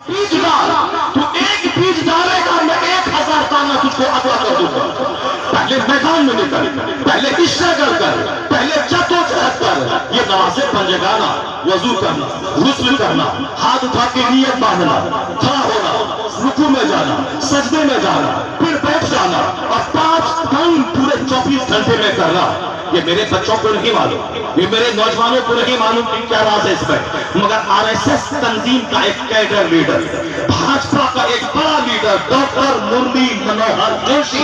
बीज डाल, तू एक बीज डालेगा मैं 1000 दाना तुझको अता कर दूंगा। पहले मैदान में निकल, पहले स्ट्रगल कर, पहले जद्दोजहद कर। ये नमाज़ें पंजगाना, वजू करना, गुस्ल करना, हाथ उठा के नियत बांधना, खड़ा होना, रुकू में जाना, सजदे में जाना, फिर बैठ जाना और 5 टाइम पूरे 24 घंटे में करना। ये मेरे बच्चों को नहीं मालूम, ये मेरे नौजवानों को नहीं मालूम कि क्या राज है इसमें, मगर आरएसएस तंजीम का एक कैडर लीडर, भाजपा का एक बड़ा लीडर डॉक्टर मुरली मनोहर जोशी,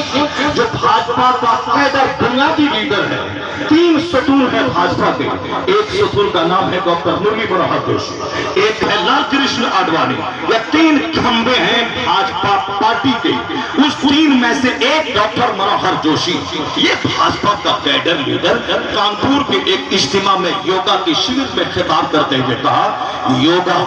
जो भाजपा का कैडर बुनियादी लीडर है। 3 सतून है भाजपा के, एक सतून का नाम है डॉक्टर मुरली मनोहर जोशी, एक है लाल कृष्ण आडवाणी। ये 3 खंबे हैं भाजपा पार्टी के, उस 3 में से एक डॉक्टर मनोहर जोशी। ये भाजपा का कैडर लीडर कानपुर के एक इज्तिमा में योगा के शिविर में खिताब करते हुए कहा, योगा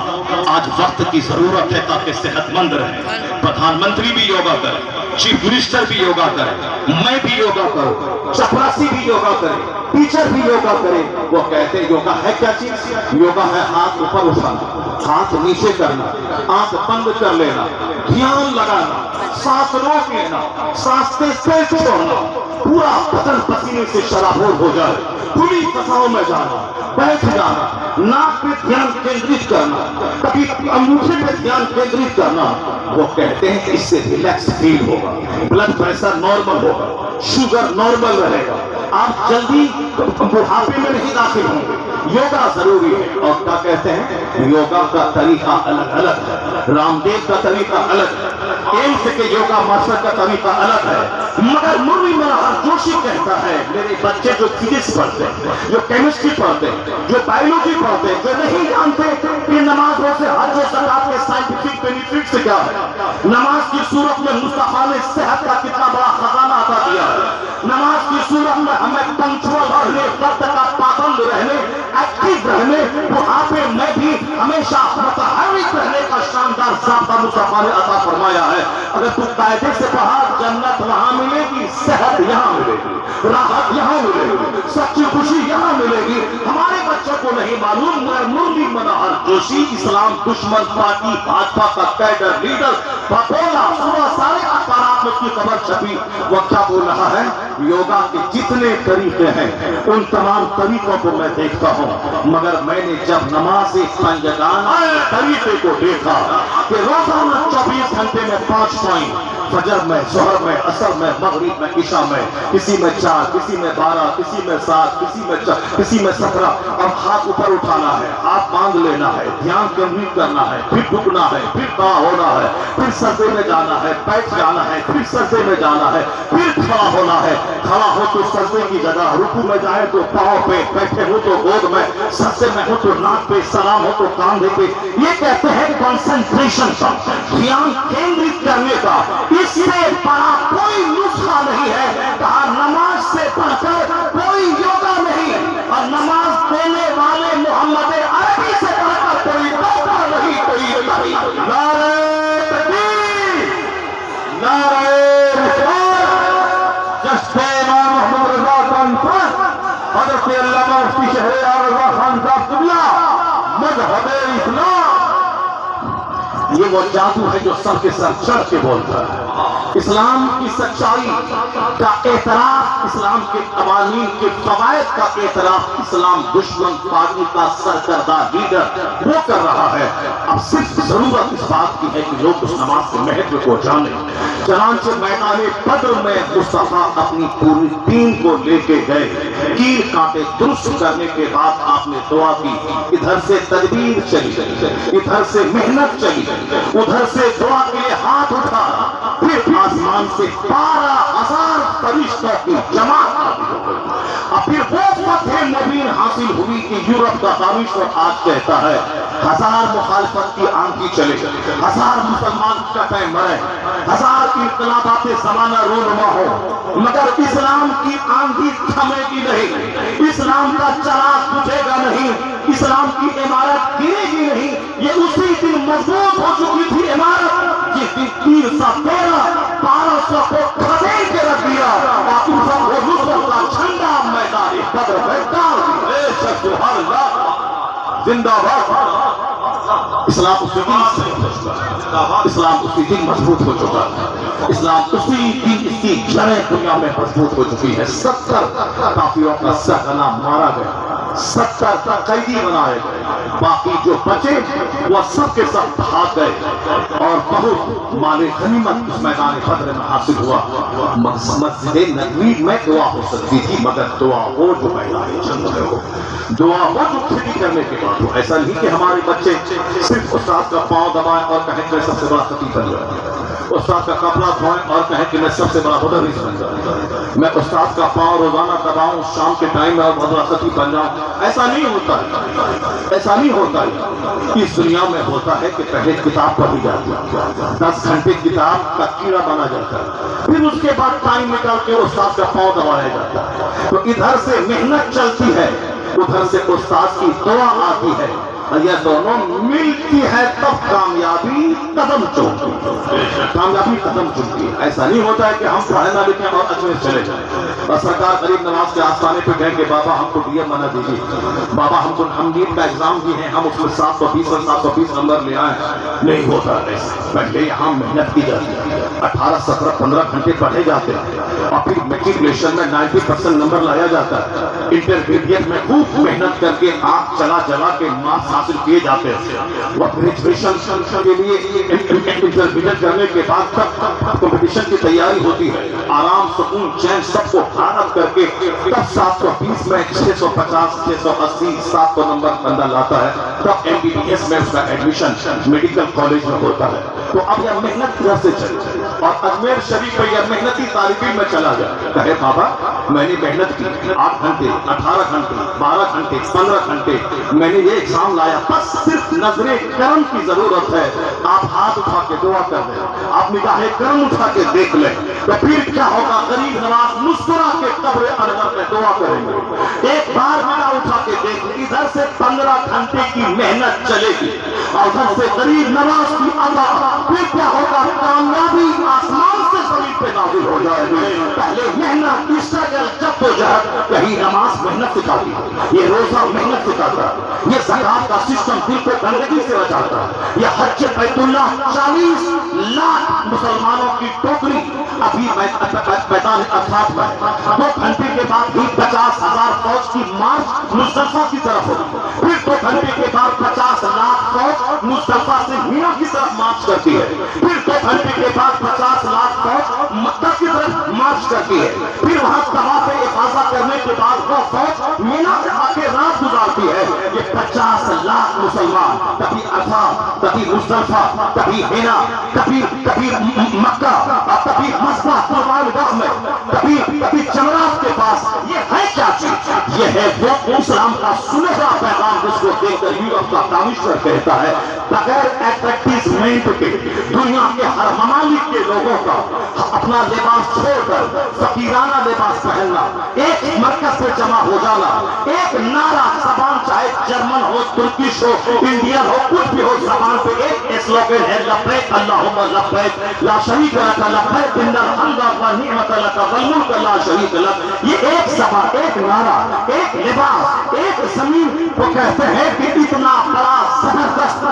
आज वक्त की जरूरत है ताकि सेहतमंद रहे। प्रधानमंत्री भी योगा करे, चीफ मिनिस्टर भी योगा करे, मैं भी योगा करूं, चपरासी भी योगा करे, टीचर भी योगा करे। वो कहते हैं योगा है क्या चीज? योगा है हाथ ऊपर उठाना, हाथ नीचे करना, आंख बंद कर लेना, ध्यान लगाना, सांस रोक लेना, सांस तेज छोड़ना, पूरा बदन पसीने से शराबोर हो जाए, खुली कसाओं में जाना, बैठ जाना, नाक पे ध्यान केंद्रित करना, कभी अंगूठे पे ध्यान केंद्रित करना। वो कहते हैं कि इससे रिलैक्स फील होगा, ब्लड प्रेशर नॉर्मल होगा, शुगर नॉर्मल रहेगा, आप जल्दी बुढ़ापे में नहीं दाखिल होंगे। योगा जरूरी है। और क्या कहते हैं, योगा का तरीका अलग अलग है, रामदेव का तरीका अलग है, एम्स के योगा मास्टर का तरीका अलग है, मगर मुरली मनोहर जोशी कहता है मेरे बच्चे जो फिजिक्स पढ़ते हैं, जो केमिस्ट्री पढ़ते हैं, जो बायोलॉजी पढ़ते हैं, जो नहीं जानते कि नमाज रोजे हज और ज़कात के साइंटिफिक बेनिफिट्स क्या है, नमाज की सूरत में मुस्तफा ने सेहत का कितना बड़ा खजाना अता किया है, नमाज की सूरत में हमें पंक्चुअल रहने, वक्त का पाबंद रहने, एक्टिव रहने, बुढ़ापे में भी हमेशा मुतहर्रिक रहने का शानदार ज़ाब्ता मुस्तफा ने अता फरमाया है। अगर तू कायदे से पढ़ा, जन्नत वहां मिलेगी, सेहत यहां मिलेगी, राहत यहां मिलेगी, सच्ची खुशी यहां मिलेगी। हमारे बच्चों को नहीं मालूम, मगर मुरली मनोहर जोशी इस्लाम दुश्मन पार्टी भाजपा का कैडर लीडर बोला, सुबह सारे अखबार में उसकी खबर छपी। वो क्या बोल रहा है, योगा के जितने तरीके हैं उन तमाम तरीकों को मैं देखता हूं, मगर मैंने जब नमाज पंजगाना तरीके को देखा कि रोजाना 24 घंटे में 5 टाइम, फजर में, जोहर में, असर में, मगरिब में, इशा में, किसी में 4, किसी में 12, किसी में 7, किसी में 4, किसी में 17, और हाथ ऊपर उठाना है, हाथ बांध लेना है, ध्यान केंद्रित करना है, फिर झुकना है, फिर खड़ा होना है, फिर सजदे में जाना है, बैठ जाना है, फिर सजदे में जाना है, फिर खड़ा होना है। खड़ा हो तो सजदे की जगह, रुकू में जाए तो पांव पे, बैठे हो तो गोद में, सजदे में हो तो नाक पे, सलाम हो तो कांधे पे। ये कहते हैं कंसंट्रेशन का, ध्यान केंद्रित करने का। इससे बड़ा कोई नुस्खा नहीं है। कहा नमाज से बढ़कर कोई योगा नहीं, और नमाज देने वाले मोहम्मद अरबी से बढ़कर कोई डॉक्टर नहीं, कोई नारे तकबीर, नारे जश्न इमाम मोहम्मद रज़ा कॉन्फ्रेंस, हज़रत अल्लामा मुफ्ती शहरयार रज़ा खान साहब क़िबला, मज़हब इस्लाम। ये वो जादू है जो सर के सर चढ़ के बोलता है। इस्लाम की सच्चाई का एतराफ, इस्लाम के कवानीन के फवायद का एतराफ इस्लाम दुश्मन पार्टी का सरकर्दा लीडर वो कर रहा है। अब सिर्फ जरूरत इस बात की है कि लोग उस नमाज के महत्व को जाने। चनांचे मैदान बद्र में मुस्तफा अपनी पूरी टीम को लेके गए, कील कांटे दुरुस्त करने के बाद आपने दुआ की, इधर से तदबीर चली, इधर से मेहनत चली, उधर से दुआ के लिए हाथ उठा, फिर आसमान से 12,000 फरिश्तों की जमात और फिर वो फतह मुबीन हासिल हुई कि यूरोप का दानिश्वर आज कहता है 1000 मुखालफत की आंधी चले, 1000 मुसलमान कटे मरे, 1000 इनकलाबात जमाना रोनुमा हो, मगर इस्लाम की आंधी थमेगी नहीं, इस्लाम का चराग बुझेगा नहीं, इस्लाम की इमारत गिरेगी नहीं। ये उसी दिन मजबूत हो चुकी थी इमारत जिस दिन 313-1200 को खदेड़ के रख दिया और नुसरत का झंडा मैदान बद्र में डाल दिया। जिंदाबाद। اسلام اسی دن اسلام اسی دن مضبوط ہو چکا ہے، اسلام اسی دن اس کی جڑیں دنیا میں مضبوط ہو چکی ہے۔ 70 کافروں کا سرغنہ مارا گیا، 70 قیدی بنائے گئے، باقی جو بچے وہ سب کے سب بھاگ گئے اور بہت مال غنیمت اس میدان بدر میں حاصل ہوا۔ مسجد نبوی میں دعا ہو سکتی تھی، مگر دعا ہو جو میدان جنگ میں ہو، دعا ہو جو کھیتی کرنے کے بعد ہو۔ ایسا نہیں کہ ہمارے بچے صرف استاد کا پاؤں دبائیں اور کہیں کہ میں سب سے بڑا خطیب بن جاؤں، استاد کا کپڑا دھوئیں اور کہیں کہ میں سب سے بڑا مدرس بن جاؤں، میں استاد کا پاؤں روزانہ دباؤں شام کے ٹائم میں اور بہت بڑا خطیب بن جاؤں۔ ایسا نہیں ہوتا ہے، ایسا نہیں ہوتا ہے۔ اس دنیا میں ہوتا ہے کہ پہلے کتاب پڑھی جاتی ہے، 10 گھنٹے کتاب کا کیڑا بنا جاتا ہے، پھر اس کے بعد ٹائم نکال کے استاد کا پاؤں دبایا جاتا ہے۔ تو ادھر سے محنت چلتی ہے، ادھر سے استاد کی دعا آتی ہے، یہ دونوں ملتی ہے تب کامیابی قدم چلتی ہے، کامیابی قدم چلتی ہے۔ ایسا نہیں ہوتا ہے کہ ہم پڑھیں نہ لکھیں اور اجمیر چلے جائیں اور سرکار غریب نواز کے آستانے پہ کہیں کہ بابا ہم کو ڈی ایم بنا دیجیے، بابا ہم نیٹ کا ایگزام بھی ہیں، ہم اس میں 720 اور 720 نمبر لے آئیں۔ نہیں ہوتا ایسا، پہلے یہاں محنت کی جاتی ہے، 18 17 15 گھنٹے پڑھے جاتے ہیں اور پھر میٹریکولیشن میں 90% نمبر لایا جاتا ہے، انٹرمیڈیٹ میں خوب محنت کر کے آنکھ چلا جلا کے مارکس حاصل کیے جاتے ہیں، وہ گریجویشن کے لیے انٹرمیڈیٹ کرنے کے بعد تب کمپٹیشن کی تیاری ہوتی ہے، آرام سکون چین سب کو حارت کر کے تب 720 میں 650 680 700 نمبر بندہ لاتا ہے، تب MBBS میں اس کا ایڈمیشن میڈیکل کالج میں ہوتا ہے۔ تو اب یہ محنت گھر سے چلی اور اجمیر شریف میں یہ محنتی طالب علم میں چلا جائے، کہے بابا میں نے محنت کی 8 گھنٹے 18 گھنٹے 12 گھنٹے 15 گھنٹے میں نے یہ ایگزام لایا، بس صرف نظر کرم کی ضرورت ہے، آپ ہاتھ اٹھا کے دعا کر دیں، آپ نگاہ کرم اٹھا کے دیکھ لیں، تو پھر کیا ہوگا؟ غریب نواز مسکرا کے قبر انور میں دعا کریں گے۔ ایک بار نگاہ اٹھا کے دیکھ لیں، ادھر سے 15 گھنٹے کی محنت چلے گی اور ادھر سے غریب نواز کی عطا، پھر کیا ہوگا؟ کامیابی آسمان سے زمین پہ نازل ہو جائے گی۔ پہلے محنت اسٹرگل جدوجہد، یہی نماز محنت سکھاتی ہے، یہ روزہ محنت سکھاتا ہے، یہ زکات کا سسٹم دل کو گندگی سے بچاتا ہے، یہ حج بیت اللہ 40 لاکھ مسلمانوں کی ٹوکری ابھی میدان عرفات میں 2 گھنٹے کے بعد بھی 50,000 فوج کی مارچ مزدلفہ کی طرف ہوگی، پھر 2 گھنٹے کے بعد 50 لاکھ فوج مزدلفہ سے مینا کی طرف مارچ کرتی ہے، پھر 2 گھنٹے کے بعد 50 لاکھ فوج مکہ کی طرف مارچ کرتی ہے، پھر وہاں طواف افاضہ کرنے کے بعد وہ فوج مینا سے آ کے رات گزارتی ہے۔ یہ 50 لاکھ مسلمان کبھی عرفات، کبھی مزدلفہ، کبھی مینا، کبھی مکہ، کبھی مسجد قربان گاہ میں، کبھی جمرات کے پاس، یہ ہے کیا چیز؟ یہ ہے وہ اسلام کا سنہرا پیغام جس کو دیکھ کر یورپ کا کامشور کہتا ہے بغیر ایڈورٹائزمنٹ کے دنیا کے ہر ممالک کے لوگوں کا اپنا لباس چھوڑ کر فقیرانہ لباس پہننا، ایک مرکز سے جمع ہو جانا، ایک نعرہ زبان چاہے جرمن ہو، ترکش ہو، انڈین ہو، کچھ بھی ہو، زبان پہ ایک سلوگن ہے لبیک اللہم لبیک لا شریک لک لبیک ان الحمد والنعمت لک والملک لا شریک لک۔ یہ ایک زبان، ایک نعرہ، ایک لباس، ایک زمین، وہ کہتے ہیں کہ اتنا بڑا زبردست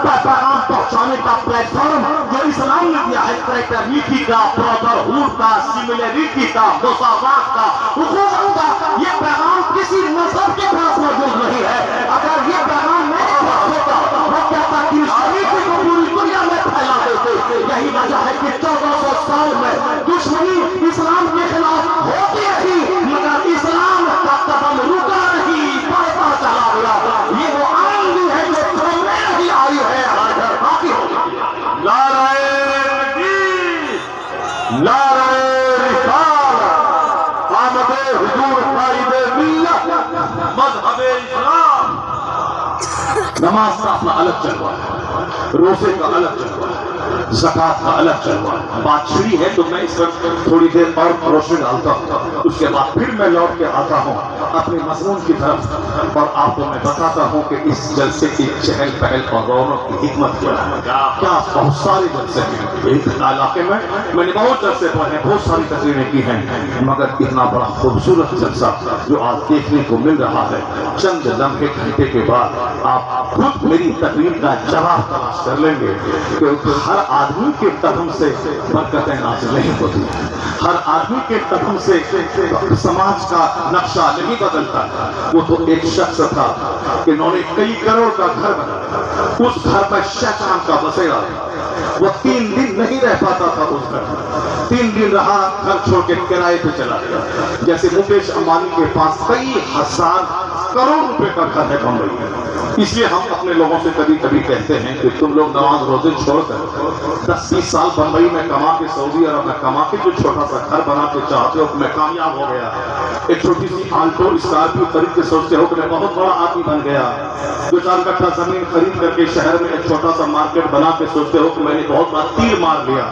پیغام پہنچانے کا پلیٹ فارم جو اسلام نے دیا ہے، فریٹرنیٹی کا، برادرہوڈ کا، سملیرٹی کا، مساوات کا، حقوق کا، یہ پیغام کسی مذہب کے پاس موجود نہیں ہے۔ اگر یہ پیغام میرے پاس ہوتا، وہ کہتا کہ اسلامیتی کو پوری دنیا میں پھیلا دیتے۔ یہی وجہ ہے کہ 1400 سال میں دشمنی اسلام کے خلاف ہوتی رہی، مگر اسلام کا قدم رکا نہیں، بڑھتا چلا گیا۔ یہ وہ آئین بھی ہے جو تھمنے نہیں آئی ہے، ہر گھر باقی ہوگی۔ نعرہ تکبیر، نعرہ رسالت، آمد حضور قائد ملت، مذہب اسلام۔ نماز کا اپنا الگ چلوا ہے، روزے کا الگ چلوا ہے، زکات کا الگ چلوا ہے۔ بات چھڑی ہے تو میں اس وقت تھوڑی دیر اور روشنی ڈالتا ہوں، اس کے بعد پھر میں لوٹ کے آتا ہوں اپنے مضمون کی طرف اور آپ کو میں بتاتا ہوں کہ اس جلسے کی چہل پہل اور رونق کی حکمت کیا ہے۔ کیا بہت سارے جلسے ہیں ایک علاقے میں نے بہت جلسے پڑھے، بہت ساری تقریریں کی ہیں، مگر اتنا بڑا خوبصورت جلسہ جو آج دیکھنے کو مل رہا ہے، چند لمحے گھنٹے کے بعد آپ आप खुद मेरी तकरीर का जवाब तलाश कर लेंगे कि हर आदमी के कदम से बरकतें नाज़िल नहीं होती, हर आदमी के कदम से समाज का नक्शा नहीं बदलता। वो तो एक शख्स था कि उन्होंने कई करोड़ का घर बनाया, उस घर पर शैतान का बसेरा था। वो 3 दिन नहीं रह पाता था उस घर में, 3 दिन रहा, घर छोड़ के किराए पे चला गया। जैसे मुकेश अंबानी के पास कई हजार करोड़ रुपए का घर है बम्बई में। इसलिए हम अपने लोगों से कभी कभी कहते हैं कि तुम लोग नमाज रोजे छोड़कर 10-20 साल बम्बई में कमा के, सऊदी अरब में कमा के जो छोटा सा घर बना के चाहते हो, मैं कामयाब हो गया, एक छोटी सी आल्टो स्कॉर्पियो खरीद के सोचते हो कि मैं बहुत बड़ा आदमी बन गया, 2-4 कट्ठा जमीन खरीद करके शहर में एक छोटा सा मार्केट बना के सोचते हो कि मैंने बहुत बड़ा तीर मार लिया।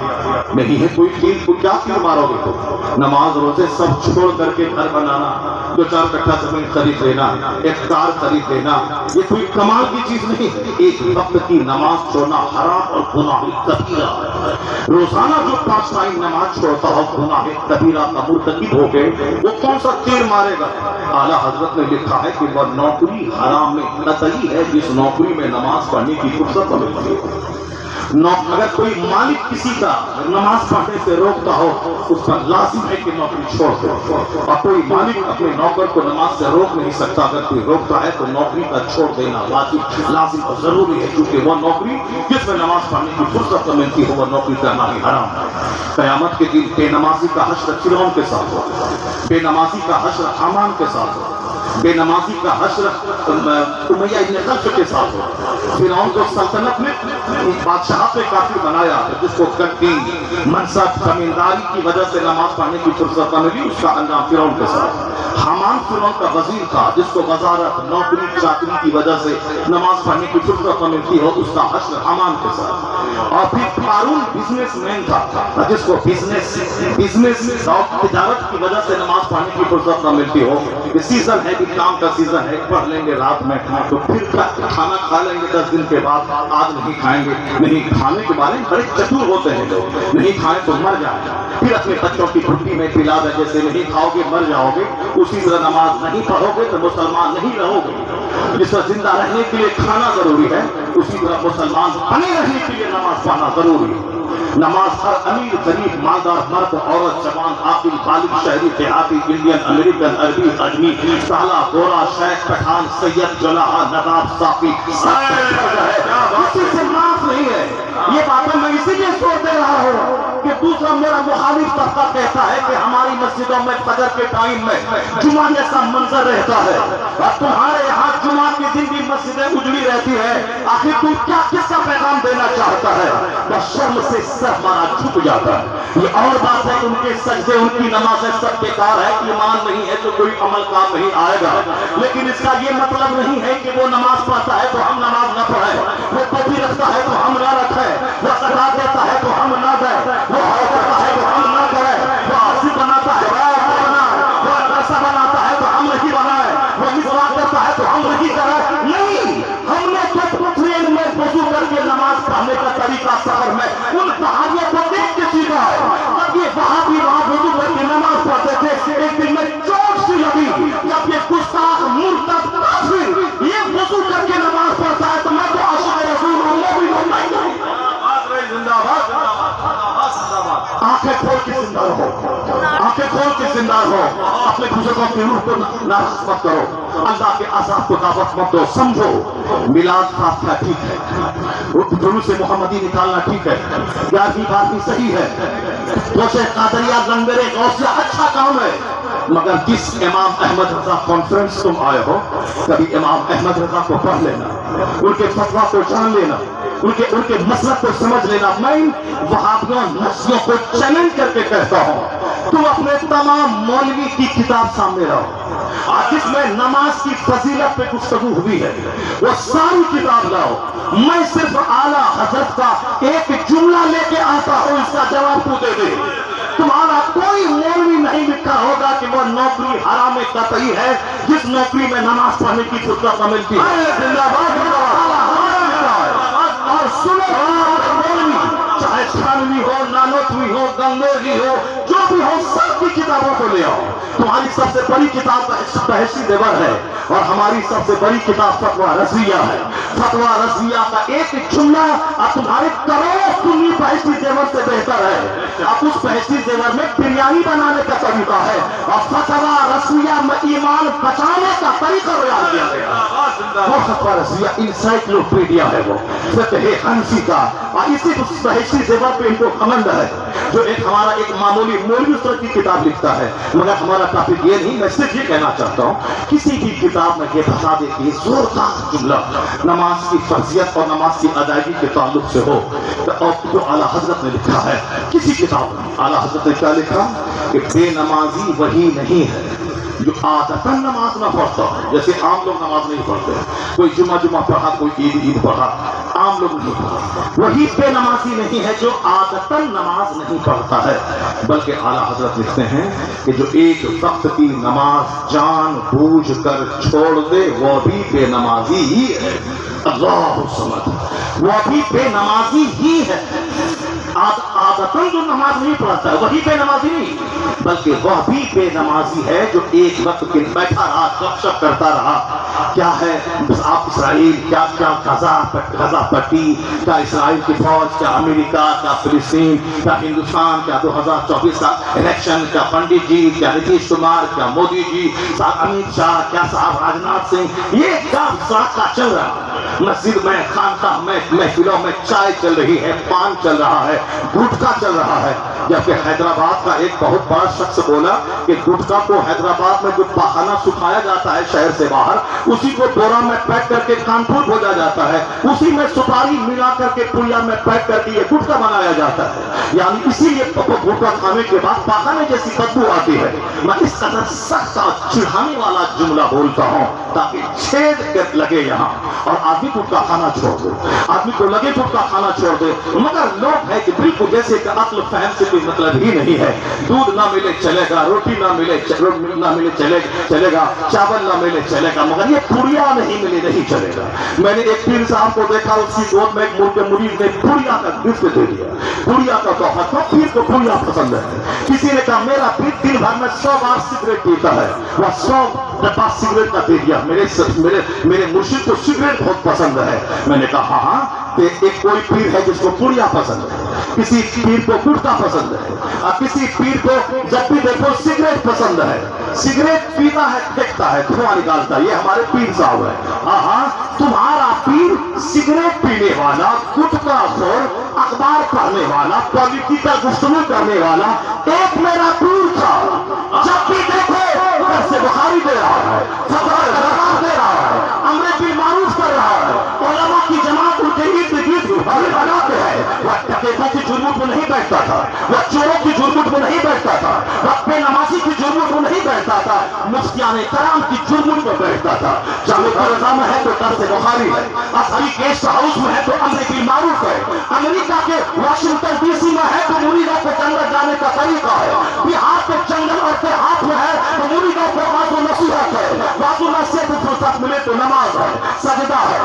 नहीं है कोई तीर, तो क्या तीर मारोगे? तो नमाज रोजे सब छोड़ करके घर बनाना, 2-4 कट्ठा जमीन खरीद लेना, एक कार खरीद लेना, ये कोई कमाल की चीज नहीं है। एक वक्त की नमाज छोड़ना हराम और गुनाह कबीरा है। रोजाना जो 5 टाइम नमाज छोड़ता हो गुनाह कबीरा का मुर्तकिब हो गए, वो कौन सा तीर मारेगा? आला हजरत ने लिखा है कि वह नौकरी हराम में कतई है जिस नौकरी में नमाज पढ़ने की फुर्सत मिलती है। अगर कोई मालिक किसी का नमाज पढ़ने से रोकता हो, उस पर लाजिम है कि नौकरी छोड़ दो, और कोई मालिक अपने नौकर को नमाज से रोक नहीं सकता। अगर कोई रोकता है तो नौकरी का छोड़ देना लाजिम और जरूरी है, क्योंकि वह नौकरी जिसमें नमाज पढ़ने की फुर्सत मिलती हो, वह नौकरी करना ही हराम है। क़यामत के दिन बेनमाजी का हश्र फिरौन के साथ हो, बेनमाजी का हश्र हामान के साथ हो, बेनमाजी का हश्र उमैया इब्न खल्फ के साथ हो। फिरौन को सल्तनत में बादशाह पे काफिर बनाया, जिसको कद्दी मनसब जमींदारी की वजह से नमाज पढ़ने की फुर्सत न मिली, उसका अंजाम फिरौन के साथ। हामान फिरौन का वजीर था, जिसको वजारत नौकरी चाकरी की वजह से नमाज पढ़ने की फुर्सत न मिलती हो, उसका हश्र हामान के साथ। और फिर कारून बिजनेसमैन था, जिसको बिजनेस तिजारत की वजह से नमाज पढ़ने की फुर्सत न मिलती हो। सीजन है, काम का सीजन है, पढ़ लेंगे रात में, तो फिर खाना खा लेंगे 10 दिन के बाद, आज नहीं खाएंगे। नहीं खाने के बारे में बड़े चतुर होते हैं लोग, नहीं खाए तो मर जाए, फिर अपने बच्चों की छुट्टी में पिला दे, जैसे नहीं खाओगे मर जाओगे, उसी तरह नमाज नहीं पढ़ोगे तो मुसलमान नहीं रहोगे। जिस तरह जिंदा रहने के लिए खाना जरूरी है, उसी तरह मुसलमान बने रहने के लिए नमाज पढ़ना जरूरी है। नमाज हर अमीर, गरीब, मालदार, मर्द, औरत, जवान, आकिल, बालिग, शहरी, देहाती, इंडियन, अमेरिकन, अरबी, अजमी, काला, गोरा, शेख, पठान, सैयद, जुलाहा, नवाब, साफी, किसी से माफ नहीं है। ये बातें मैं इसीलिए छोड़ दे रहा हूँ कि दूसरा मेरा मुखालिफ तबका कहता है कि हमारी मस्जिदों में फजर के टाइम में जुमा जैसा मंजर रहता है, और तुम्हारे यहाँ जुमा के दिन भी मस्जिदें उजड़ी रहती है। आखिर तुम क्या किसका पैगाम देना चाहता है? बस शर्म से सर हमारा झुक जाता है। ये और बात है, उनके सजदे, उनकी नमाजें सब बेकार है, ईमान नहीं है तो कोई अमल काम नहीं आएगा। लेकिन इसका ये मतलब नहीं है कि वो नमाज पढ़ता है तो हम नमाज न पढ़े, वो टोपी रखता है तो हम न रखें, वो ज़कात देता है तो हम न दें, वो हज करता है तो हम न करें, वो हाजी बनाता है वो पैसा बनाता है तो हम नहीं बनाए, वो मिसवाक करता है तो हम नहीं करें। नहीं, हमने तो ट्रेन में वजू करके नमाज पढ़ने का तरीका सफर में उन सहाबियों को देख के सीखा है। जब ये वहां वजू करके नमाज पढ़ते थे, एक दिन में चोट सी लगी, जब ये गुस्ताख मुर्तद काफिर ये वजू करके नमाज पढ़ता है तो मैं तो आशिक़ रसूल आंखें खोल के जिंदा रहो, आंखें खोल के जिंदा रहो, अपने बुजुर्गों की रूह को नाराज मत करो, अल्लाह के अज़ाब को दावत मत दो। समझो मिलाद फातिहा ठीक है, जुलूस मोहम्मदी निकालना ठीक है, 11वीं 12वीं सही है, रोशे कादरिया लंगरे गौसिया अच्छा काम है, मगर जिस इमाम अहमद रजा कॉन्फ्रेंस तुम आए हो, कभी इमाम अहमद रजा को पढ़ लेना, उनके फतवा को जान लेना, उनके मसलक को समझ लेना। मैं वहाबियों नस्लों को चैलेंज करके कहता हूँ, तुम अपने तमाम मौलवी की किताब सामने रहो, और जिसमें नमाज की फजीलत पे गुफ्तगू हुई है, वो सारी किताब लाओ। मैं सिर्फ आला हजरत का एक जुमला लेके आता हूँ, इसका जवाब तू दे दे। तुम्हारा कोई मौलवी नहीं लिखा होगा कि वो नौकरी हराम कतई है जिस नौकरी में नमाज पढ़ने की फुर्सत न मिलती है। और सुनो मौलवी, चाहे चाहे छानवी हो, नानोत्वी हो, गंगोली हो, जो भी हो, सबकी किताबों को ले आओ। तुम्हारी सबसे बड़ी किताब बहसी देवर है और हमारी सबसे बड़ी किताब फतवा रज़विया है। फतवा रज़विया का एक जुमला और तुम्हारे करोड़ों सुन्नी बहसी देवर से बेहतर है। अब उस बहसी देवर में बिरयानी बनाने का तरीका है और फतवा रज़विया में ईमान बचाने का तरीका बयान किया गया। वो फतवा रज़विया इंसाइक्लोपीडिया है, वो फ़िक़्ह हनफ़ी का। और इसी बहसी देवर पे इनको घमंड है, जो एक हमारा एक मामूली मौलवी उस तरह की किताब लिखता है। मगर हमारा टॉपिक ये नहीं, मैं सिर्फ ये कहना चाहता हूँ, किसी भी किताब में ये बता दे कि जोरदार जुमला नमाज की फर्जियत और नमाज की अदायगी के ताल्लुक से हो, और जो आला हजरत ने लिखा है किसी किताब में, आला हजरत ने क्या लिखा कि बेनमाजी वही नहीं है जो आदतन नमाज ना पढ़ता। जैसे आम लोग नमाज नहीं पढ़ते, कोई जुमा पढ़ा, कोई ईद पढ़ा, आम लोग नहीं पढ़ा, वही बेनमाजी नहीं है जो आदतन नमाज नहीं पढ़ता है। बल्कि आला हजरत लिखते हैं कि जो एक वक्त की नमाज जान बूझ कर छोड़ दे वो भी बेनमाजी ही है। अल्लाह समद, वो भी बेनमाजी ही है। आदतन जो नमाज नहीं पढ़ता है वही बेनमाजी नहीं, बल्कि वह भी बेनमाजी है जो एक वक्त के बैठा रहा, गपशप करता रहा। क्या है आप इसराइल, क्या क्या गजा पट्टी, क्या इसराइल की फौज, क्या अमेरिका, क्या फिलिस्तीन, क्या हिंदुस्तान, क्या 2024 का इलेक्शन, क्या पंडित जी, क्या नीतीश कुमार, क्या मोदी जी, अमित शाह, क्या साहब राजनाथ सिंह, ये क्या का चल रहा है। मस्जिद में, खानकाह में, महफिलों में चाय चल रही है, पान चल रहा है, गुटखा चल रहा है। जबकि हैदराबाद का एक बहुत बड़ा शख्स बोला कि गुटखा को हैदराबाद में जो पाखाना सुखाया जाता है शहर से बाहर, उसी को बोरा में पैक करके कानपुर भेजा जाता है, उसी में सुपारी मिला करके पुड़िया में पैक करके ये गुटखा बनाया जाता है। यानी इसीलिए गुटखा खाने के बाद पाखाने जैसी बदबू आती है। मैं इस कदर सख्त और चिढ़ाने वाला जुमला बोलता हूँ ताकि छेद लगे यहाँ और आदमी गुटखा खाना छोड़ दे, आदमी को लगे गुटखा खाना छोड़ दे। मगर लोग है कि बिल्कुल जैसे कि अक्ल फहम से कोई मतलब ही नहीं है। दूध ना मिले चलेगा, रोटी ना मिले चलेगा, चावल ना मिले चलेगा, मगर ये पुड़िया नहीं मिले नहीं चलेगा। मैंने एक पीर साहब को देखा, उसकी गोद में एक मुरीद ने पुड़िया का गिफ्ट दे दिया, पुड़िया का तोहफा। तो पीर को पुड़िया पसंद है। किसी ने कहा मेरा पीर दिन भर में 100 बार सिगरेट पीता है, वह 100 डब्बा सिगरेट का दे दिया। मेरे मुर्शिद को सिगरेट बहुत पसंद है। मैंने कहा हाँ, एक कोई पीर है जिसको पुड़िया पसंद है, किसी पीर को गुटखा पसंद है, और किसी पीर को जब भी देखो सिगरेट पसंद है। सिगरेट पीता है, देखता है, धुआं निकालता है, ये हमारे पीर साहब है। हाँ, तुम्हारा पीर सिगरेट पीने वाला, गुटखा खोर, अखबार पढ़ने वाला, पॉलिटिकल गुफ्तगू करने वाला एक मेरा पीर था। जब भी देखो घर से बुखारी दे रहा है, दे रहा है, अमरे बिल मारूफ कर रहा है, उलमा की जमात उनके इर्द गिर्द बनाते हैं। वह डकैतों की जुर्मुट में नहीं बैठता था, वह चोरों की जुर्मुट में नहीं बैठता था, वह बेनमाजी की जुर्मुट में नहीं बैठता था, मुफ्तियाने कराम की जुर्मुट में बैठता था। जामिया रज़ा में है तो दर्स बुखारी है, असली गेस्ट हाउस में है तो अमरे बिल मारूफ है, अमेरिका के वाशिंगटन डीसी में है तो मुरीदों को जंगल जाने का तरीका है, बिहार के जंगल और देहात में है तो मुरीदों को वाज़ो नसीहत है, वाज़ो नसीहत फुर्सत मिले तो नमाज है, सजदा है,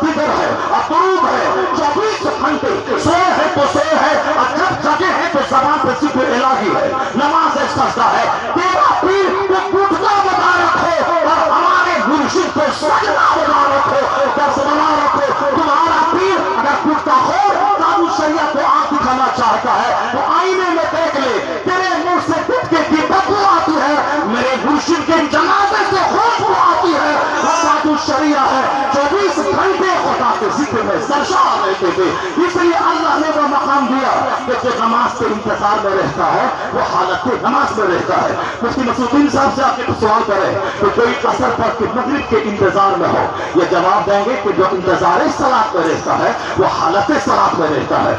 जिक्र है, दुरूद है, 24 घंटे सोए है तो सोए है, और जब जगे है तो ज़बान पे जिक्र इलाही है, नमाज है, सजदा है। तेरा पीर को गुटखा बना रखो और हमारे मुर्शिद को सजदा बना रखो, दर्स बना रखो। तुम्हारा पीर अगर गुटखा खोर कानून शरीयत को आंख दिखाना चाहता है तो आईने में देख ले, तेरे मुंह से गुटखे की बदबू आती है, मेरे मुर्शिद के जनाजे से खुशबू आती है। कानून शरिया है, 24 घंटे खुदा के जिक्र में सरशार रहते थे। इसलिए अल्लाह ने वो मकाम दिया कि जो नमाज के इंतजार में रहता है वो हालत नमाज में रहता है। मुफ्ती मसूदुद्दीन साहब से आके सवाल करें तो कोई असर पढ़ के मगरिब के इंतजार में हो, ये जवाब देंगे कि जो इंतजार सलात में रहता है वो हालत सलात में रहता है।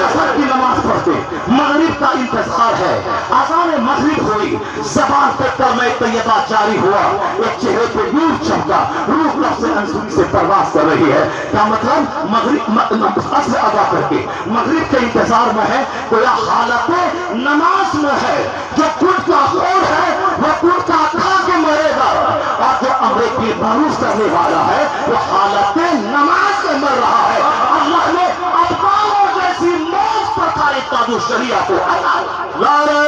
असर की नमाज पढ़ते मगरिब का इंतजार है, आज़ान मगरिब हुई, ज़बान पे कलमा तैयबा जारी हुआ, एक चेहरे पे नूर चमका, रूह नफ्स अंसुरी से परवास कर रही है। क्या मतलब मगरिब असर अदा करके मगरिब के इंतजार में है तो यह हालत नमाज में है। जो गुटखा खोर है वह गुटखा खा के मरेगा, और जो अमरे की मारूफ करने वाला है वो हालत नमाज में मर रहा है। अल्लाह ने अफगानों जैसी मौत पर ताज शरिया को नारे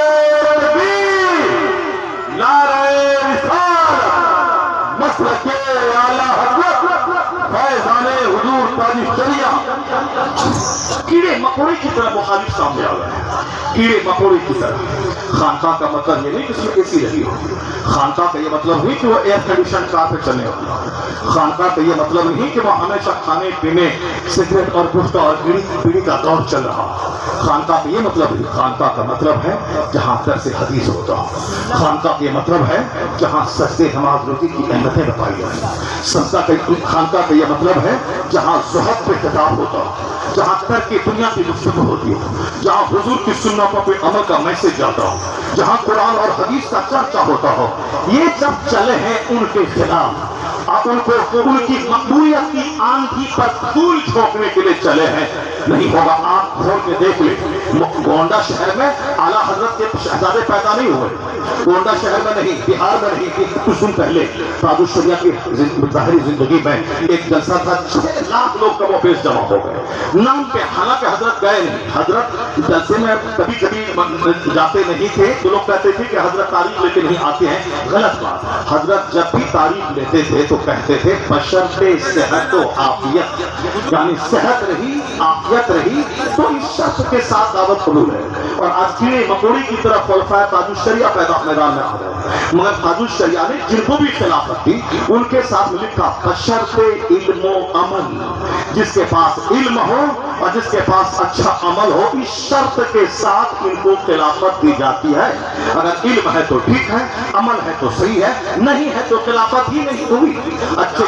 तकबीर, नारे रिसालत, मसलके आला हज़रत फैज़ाने हुजूर ताज शरिया। कीड़े मकोड़े की तरह मुखालिफ सामने आ गए हैं, कीड़े मकोड़े की तरह। खानका का मतलब ये नहीं कि उसमें एसी लगी हो, खानका का ये मतलब नहीं कि वो एयर कंडीशन कार पे चलने वाली, खानका का ये मतलब नहीं कि वह हमेशा खाने पीने सिगरेट और गुटखा और बीड़ी का दौर चल रहा। खानका का ये मतलब नहीं, खानका का मतलब है जहाँ दर्स हदीस होता हो, खानका का ये मतलब है जहाँ सजदे नमाज रोज़ी की अहमियतें बताई जाए, खानका का ये मतलब है जहाँ ज़ुहद पे खिताब होता हो, जहाँ तरक की दुनिया की गुफ्तगू होती हो, जहाँ हुजूर की सुन्नतों पे अमल का मैसेज जाता हो, जहाँ कुरान और हदीस का चर्चा होता हो। ये जब चले हैं उनके खिलाफ, आप उनको उनकी मकबूलियत की आंधी पर फूल झोंकने के लिए चले हैं, नहीं होगा। आप खोल के देख ले, गोंडा शहर में आला हजरत के शहजादे पैदा नहीं हुए, गोंडा शहर में नहीं, बिहार में नहीं। कुछ दिन पहले ताज शरिया की ज़ाहिरी जिंदगी में एक जलसा था, 6 लाख लोग कमोबेश जमा हो गए नाम पे। हालांकि हजरत गए नहीं, हजरत जलसे में कभी कभी जाते नहीं थे, तो लोग कहते थे कि हजरत तारीख लेके नहीं आते हैं, गलत बात। हजरत जब भी तारीख लेते थे तो कहते थे बशर्ते सेहत व आफियत, यानी सेहत रही आफियत रही तो इस शर्त के साथ दावत कबूल है। और आज कीड़े मकोड़े की तरफ खुलफाए ताज शरिया पैदा मैदान में आ गए, मगर ताज शरिया ने जिनको भी खिलाफत दी उनके साथ लिखा बशर्ते इल्म अमल, जिसके पास इल्म हो और जिसके पास अच्छा अमल हो, इस शर्त के साथ इनको खिलाफत दी जाती है। अगर इल्म है तो ठीक है, अमल है तो सही है, नहीं है तो खिलाफत ही नहीं हुई। अच्छे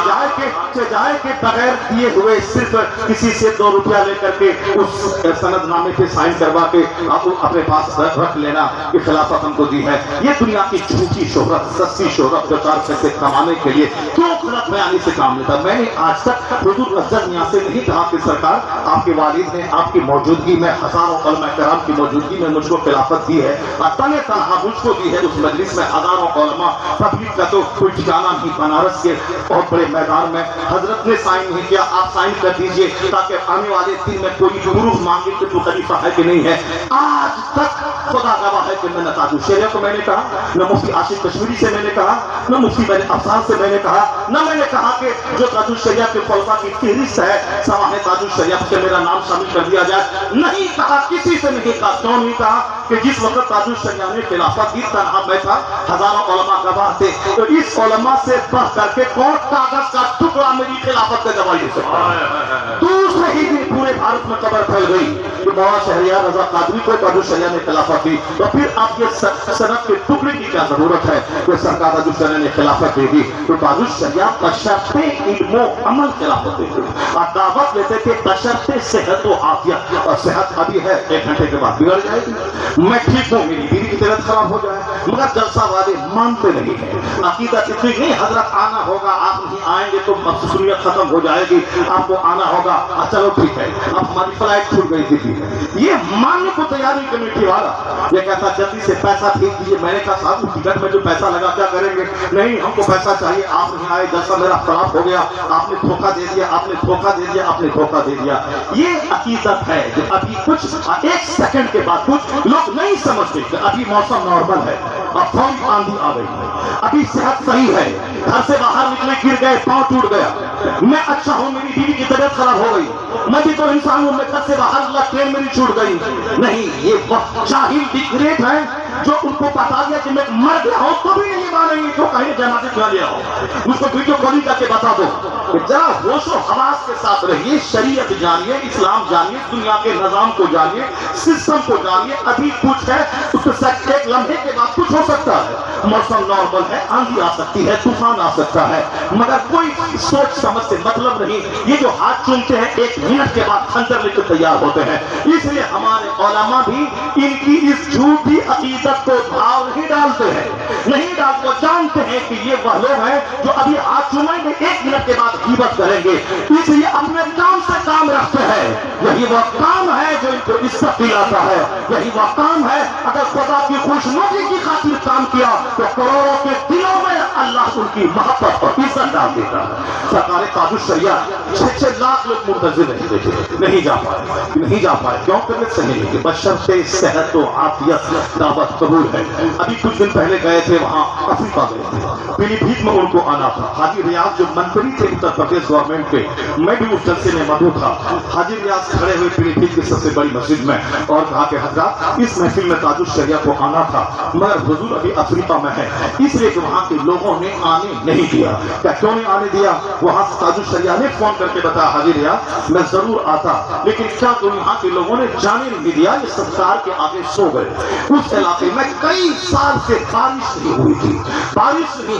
जाए के बगैर दिए हुए सिर्फ किसी से 2 रुपया लेकर के उस सनदनामे पे साइन करवा के आप अपने पास रख लेना कि खिलाफत हमको दी है, ये दुनिया की झूठी शोहरत, सस्ती शोहरत प्रचार करके कमाने के लिए क्यों गलत बयानी से काम लेता। मैंने आज तक हुजूर अफजल मियां से नहीं कहा कि सरकार आपके वालिद ने आपकी मौजूदगी में, हजारों उलमा किराम की मौजूदगी में मुझको खिलाफत दी है, और तने तनहा मुझको दी है। उस मजलिस में हजारों उलमा, पब्लिक का तो कोई ठिकाना नहीं, बनारस के बहुत बड़े मैदान में हजरत ने साइन नहीं किया, आप साइन कर दीजिए ताकि आने वाले दिन में कोई प्रूफ मांगे कि तो खलीफा है कि नहीं है। आज तक खुदा गवाह है कि मैंने ताज शरिया को मैंने कहा, न मुफ्ती आशिक कश्मीरी से मैंने कहा, न मुफ्ती अफसान से मैंने कहा, न मैंने कहा कि जो ताज शरिया के खुलफा की फहरिस्त है सवाहे ताज शरिया से मेरा नाम शामिल कर दिया जाए, नहीं कहा, किसी से नहीं कहा। क्यों नहीं कहा कि जिस वक्त ताज शरिया ने खिलाफत दी तनहा मैं था, हजारों उलमा गवाह थे, तो इस उलमा से बढ़ करके कौन कागज का टुकड़ा मेरी खिलाफत का गवाही दे सकता है। दूसरे ही दिन पूरे भारत में खबर फैल गई कि मौलाना शहरियार रजा कादरी को ताज शरिया ने खिलाफत दी, तो फिर आप ये सनद के टुकड़े की क्या जरूरत है कि सरकार ताज शरिया ने खिलाफत दे दी। तो ताज शरिया बशर्ते इल्म अमल खिलाफत देते और दावत लेते थे बशर्ते सेहत व आफियत, और सेहत अभी है 1 घंटे के बाद बिगड़ जाएगी, मैं ठीक हूँ, मेरी बीवी की तबीयत खराब हो जाए, मगर जलसा वाले मानते नहीं है। अकीदा इतनी नहीं, हजरत आना होगा, आप नहीं आएंगे तो मकसूदियत खत्म हो जाएगी, आपको आना होगा, चलो ठीक है, अब हमारी फ्लाइट छूट गई थी। ये मानने को तैयारी कमेटी वाला ये कहता जल्दी से पैसा भेज दीजिए। मैंने कहा साहब टिकट में जो पैसा लगा क्या करेंगे? नहीं हमको पैसा चाहिए, आप नहीं आए, जलसा मेरा खराब हो गया, आपने धोखा दे दिया, आपने धोखा दे दिया, आपने धोखा दे दिया। ये अकीदत है जो अभी कुछ 1 सेकंड के बाद कुछ लोग नहीं समझते कि अभी मौसम नॉर्मल है और फौरी आंधी आ गई है, अभी सेहत सही है, घर से बाहर निकले गिर गए, पांव टूट गया, मैं अच्छा हूं, मेरी बीवी की तबीयत खराब हो गई, मैं भी तो इंसान हूं, मैं घर से बाहर ट्रेन मेरी छूट गई। नहीं, ये जाहिल डिग्रेट है जो उनको बता दिया कि मैं मर गया हूं तो भी नहीं मानेंगे, तो कहीं जनाजे खा लिया हो, मुझको वीडियो कॉलिंग करके बता दो कि जरा होशो हवास के साथ रहिए, शरीयत जानिए, इस्लाम जानिए, दुनिया के निजाम को जानिए, सिस्टम को जानिए। अभी कुछ है तो 1 लम्हे के बाद कुछ हो सकता है, मौसम नॉर्मल है, आंधी आ सकती है, तूफान आ सकता है, मगर कोई सोच समझ से मतलब नहीं। ये जो हाथ चूमते हैं 1 मिनट के बाद खंजर लेकर तैयार होते हैं। इसलिए हमारे उलमा भी इनकी इस झूठी अकीदत को भाव नहीं डालते हैं, नहीं डालते, जानते हैं कि ये वह लोग हैं जो अभी हाथ चूमेंगे 1 मिनट के बाद ग़ीबत करेंगे, इसलिए अपने काम से काम रखते हैं। यही वह काम है जो इनको इज्जत दिलाता है, यही वह काम है। अगर खुदा की खुशनुदी की खातिर काम किया तो करोड़ों के दिलों में اللہ ان کی محبت اور عزت ڈال دیتا ہے۔ سرکار تاج الشریعہ 6 لاکھ لوگ منتظر رہتے تھے، نہیں جا پائے کیوں؟ طبیعت صحیح نہیں تھی، بشرطِ صحت و عافیت دعوت قبول ہے۔ ابھی کچھ دن پہلے گئے تھے وہاں افریقہ گئے تھے، پیلی بھیت میں ان کو آنا تھا۔ حاجی ریاض جو منتری تھے اتر پردیش گورنمنٹ کے، میں بھی اس جلسے میں موجود تھا۔ حاجی ریاض کھڑے ہوئے پیلی بھیت کی سب سے بڑی مسجد میں اور کہا کہ حضرات اس محفل میں تاج الشریعہ کو آنا تھا مگر حضور ابھی افریقہ میں ہے، اس لیے کہ وہاں کے لوگوں نے آنے نہیں دیا۔ کیا کیوں نہیں آنے دیا؟ وہاں سے تاج الشریعہ نے فون کر کے بتایا حاجی ریاض میں ضرور آتا لیکن کیا تو یہاں کے لوگوں نے جانے نہیں دیا، یہ سرکار کے آگے سو گئے۔ اس علاقے میں کئی سال سے بارش نہیں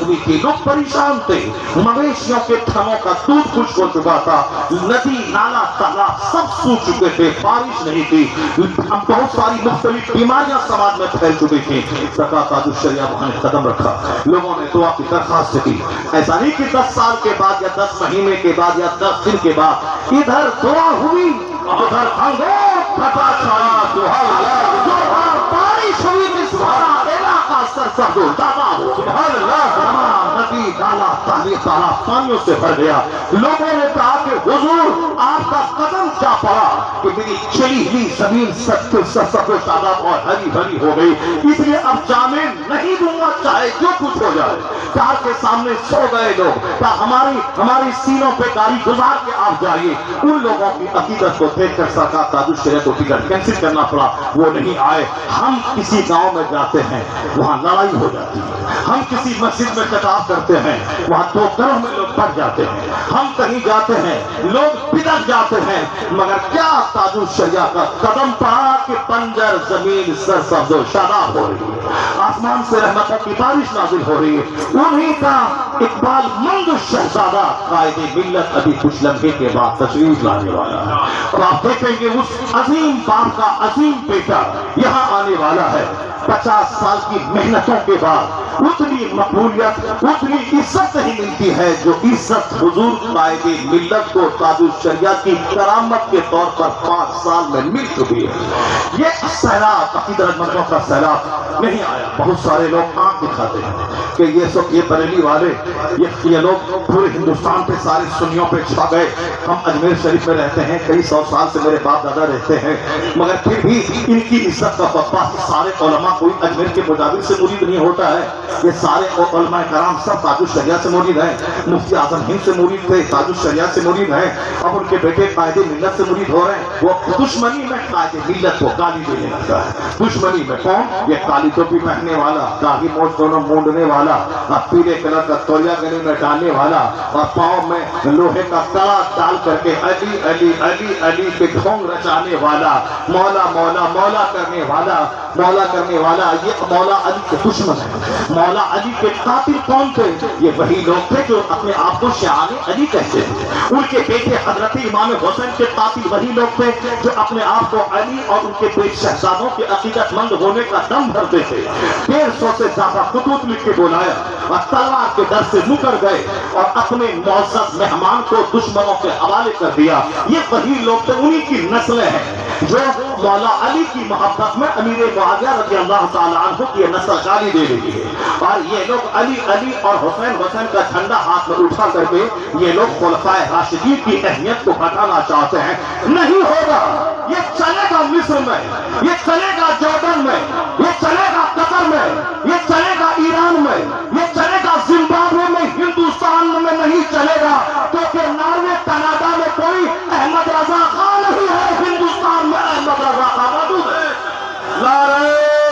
ہوئی تھی، لوگ پریشان تھے، مویشیوں کے تھنوں کا دودھ خشک ہو چکا تھا، ندی نالا تالاب سب سوکھ چکے تھے، بارش نہیں تھی، بہت ساری مختلف بیماریاں سماج میں پھیل چکی تھیں۔ سرکار تاج الشریعہ وہاں نے قدم رکھا، لوگوں نے دعا کی درخواست کی۔ ایسا نہیں کہ 10 سال کے بعد یا 10 مہینے کے بعد یا 10 دن کے بعد ادھر دعا ہوئی ادھر پھٹا بارش ہوئی، علاقہ سرسبز و تاباب ہو، ندی نالا تالا پانیوں سے بھر گیا۔ لوگوں نے کہا کہ حضور آپ کا قدم کیا پڑا کہ میری چلی ہوئی زمین سرسبز و تاباب اور ہری بھری ہو گئی، اس لیے اب جامع نہیں دوں گا چاہے جو کچھ ہو جائے۔ کار کے سامنے سو گئے لوگ، کہا ہماری سینوں پہ گاڑی گزار کے آپ جائیے۔ ان لوگوں کی عقیدت کو دیکھ کر سرکار تاج الشریعہ کو ٹکٹ کینسل کرنا پڑا، وہ نہیں آئے۔ ہم کسی گاؤں میں جاتے ہیں وہاں لڑائی ہو جاتی ہے، ہم کسی مسجد میں خطاب کرتے ہیں وہاں 2 گھروں میں لوگ بڑھ جاتے ہیں، ہم کہیں جاتے ہیں لوگ بگڑ جاتے ہیں، مگر کیا تاج الشریعہ کا قدم پڑا کہ بنجر زمین سرسبز و شاداب ہو رہی ہے، آسمان سے رحمتوں کی بارش نازل ہو رہی ہے۔ انہیں کا اقبال مند شہزادہ قائد ملت ابھی کچھ لمحے کے بعد تشریف لانے والا ہے، اور آپ دیکھیں گے اس عظیم باپ کا عظیم بیٹا یہاں آنے والا ہے۔ 50 سال کی محنتوں کے بعد اتنی مقبولیت اتنی عزت نہیں ملتی ہے جو عزت حضور قائد ملت کو تاج الشریعہ کی کرامت کے طور پر 5 سال میں مل چکی ہے۔ یہ سیلاب عقیدت مندوں کا سیلاب نہیں آیا۔ بہت سارے لوگ آنکھ دکھاتے ہیں کہ یہ بریلی والے یہ لوگ پورے ہندوستان پہ سارے سنیوں پہ چھا گئے۔ ہم اجمیر شریف میں رہتے ہیں، کئی 100 سال سے میرے باپ دادا رہتے ہیں، مگر پھر بھی ان کی عزت کا بپا سارے علماء کوئی اجمیر کے مجاور سے مرید نہیں ہوتا ہے، یہ سارے علماء کرام سب تاج الشریعہ سے مرید ہیں۔ مفتی اعظم ہند سے مرید تھے، تاج الشریعہ سے مرید ہیں، اب ان کے بیٹے قائد ملت سے مرید ہو رہے ہیں۔ وہ دشمنی میں قائد ملت کو گالی دینے لگتا ہے، دشمنی میں کون؟ یہ کالی ٹوپی پہننے والا، داڑھی موچھ دونوں مونڈنے والا، پیلے کلر کا تولیہ گلے میں ڈالنے والا اور پاؤں میں لوہے کا کڑا ڈال کر کے علی علی علی علی پہ ڈھونگ رچانے والا، مولا مولا مولا کرنے والا، یہ مولا علی کے دشمن ہے۔ مولا علی کے قاتل کون تھے؟ یہ وہی لوگ تھے جو اپنے آپ کو شیعان علی کہتے تھے۔ ان کے بیٹے حضرت امام حسین کے قاتل وہی لوگ تھے جو اپنے آپ کو علی اور ان کے بیٹے شہزادوں کے عقیدت مند ہونے کا دم بھرتے تھے۔ 150 سے زیادہ خطوط لکھ کے بلایا اور تلوار کے در سے مکر گئے اور اپنے معزز مہمان کو دشمنوں کے حوالے کر دیا۔ یہ وہی لوگ تھے، انہی کی نسلیں ہیں جو مولا علی کی محبت میں امیر معاویہ رضی اللہ تعالیٰ عنہ کی یہ نسل گالی دے رہی ہے، اور یہ لوگ علی علی اور حسین حسین کا جھنڈا ہاتھ میں اٹھا کر کے یہ لوگ خلفائے راشدین کی اہمیت کو گھٹانا چاہتے ہیں۔ نہیں ہوگا، یہ چلے گا مصر میں، یہ چلے گا جردن میں، یہ چلے گا قطر میں، یہ چلے گا ایران میں، یہ چلے گا زمبابوے میں، ہندوستان میں نہیں چلے گا، کیونکہ ناروے کینیڈا میں کوئی احمد رضا خان نہیں ہے، ہندوستان میں احمد رضا خان موجود ہے۔ نعرہ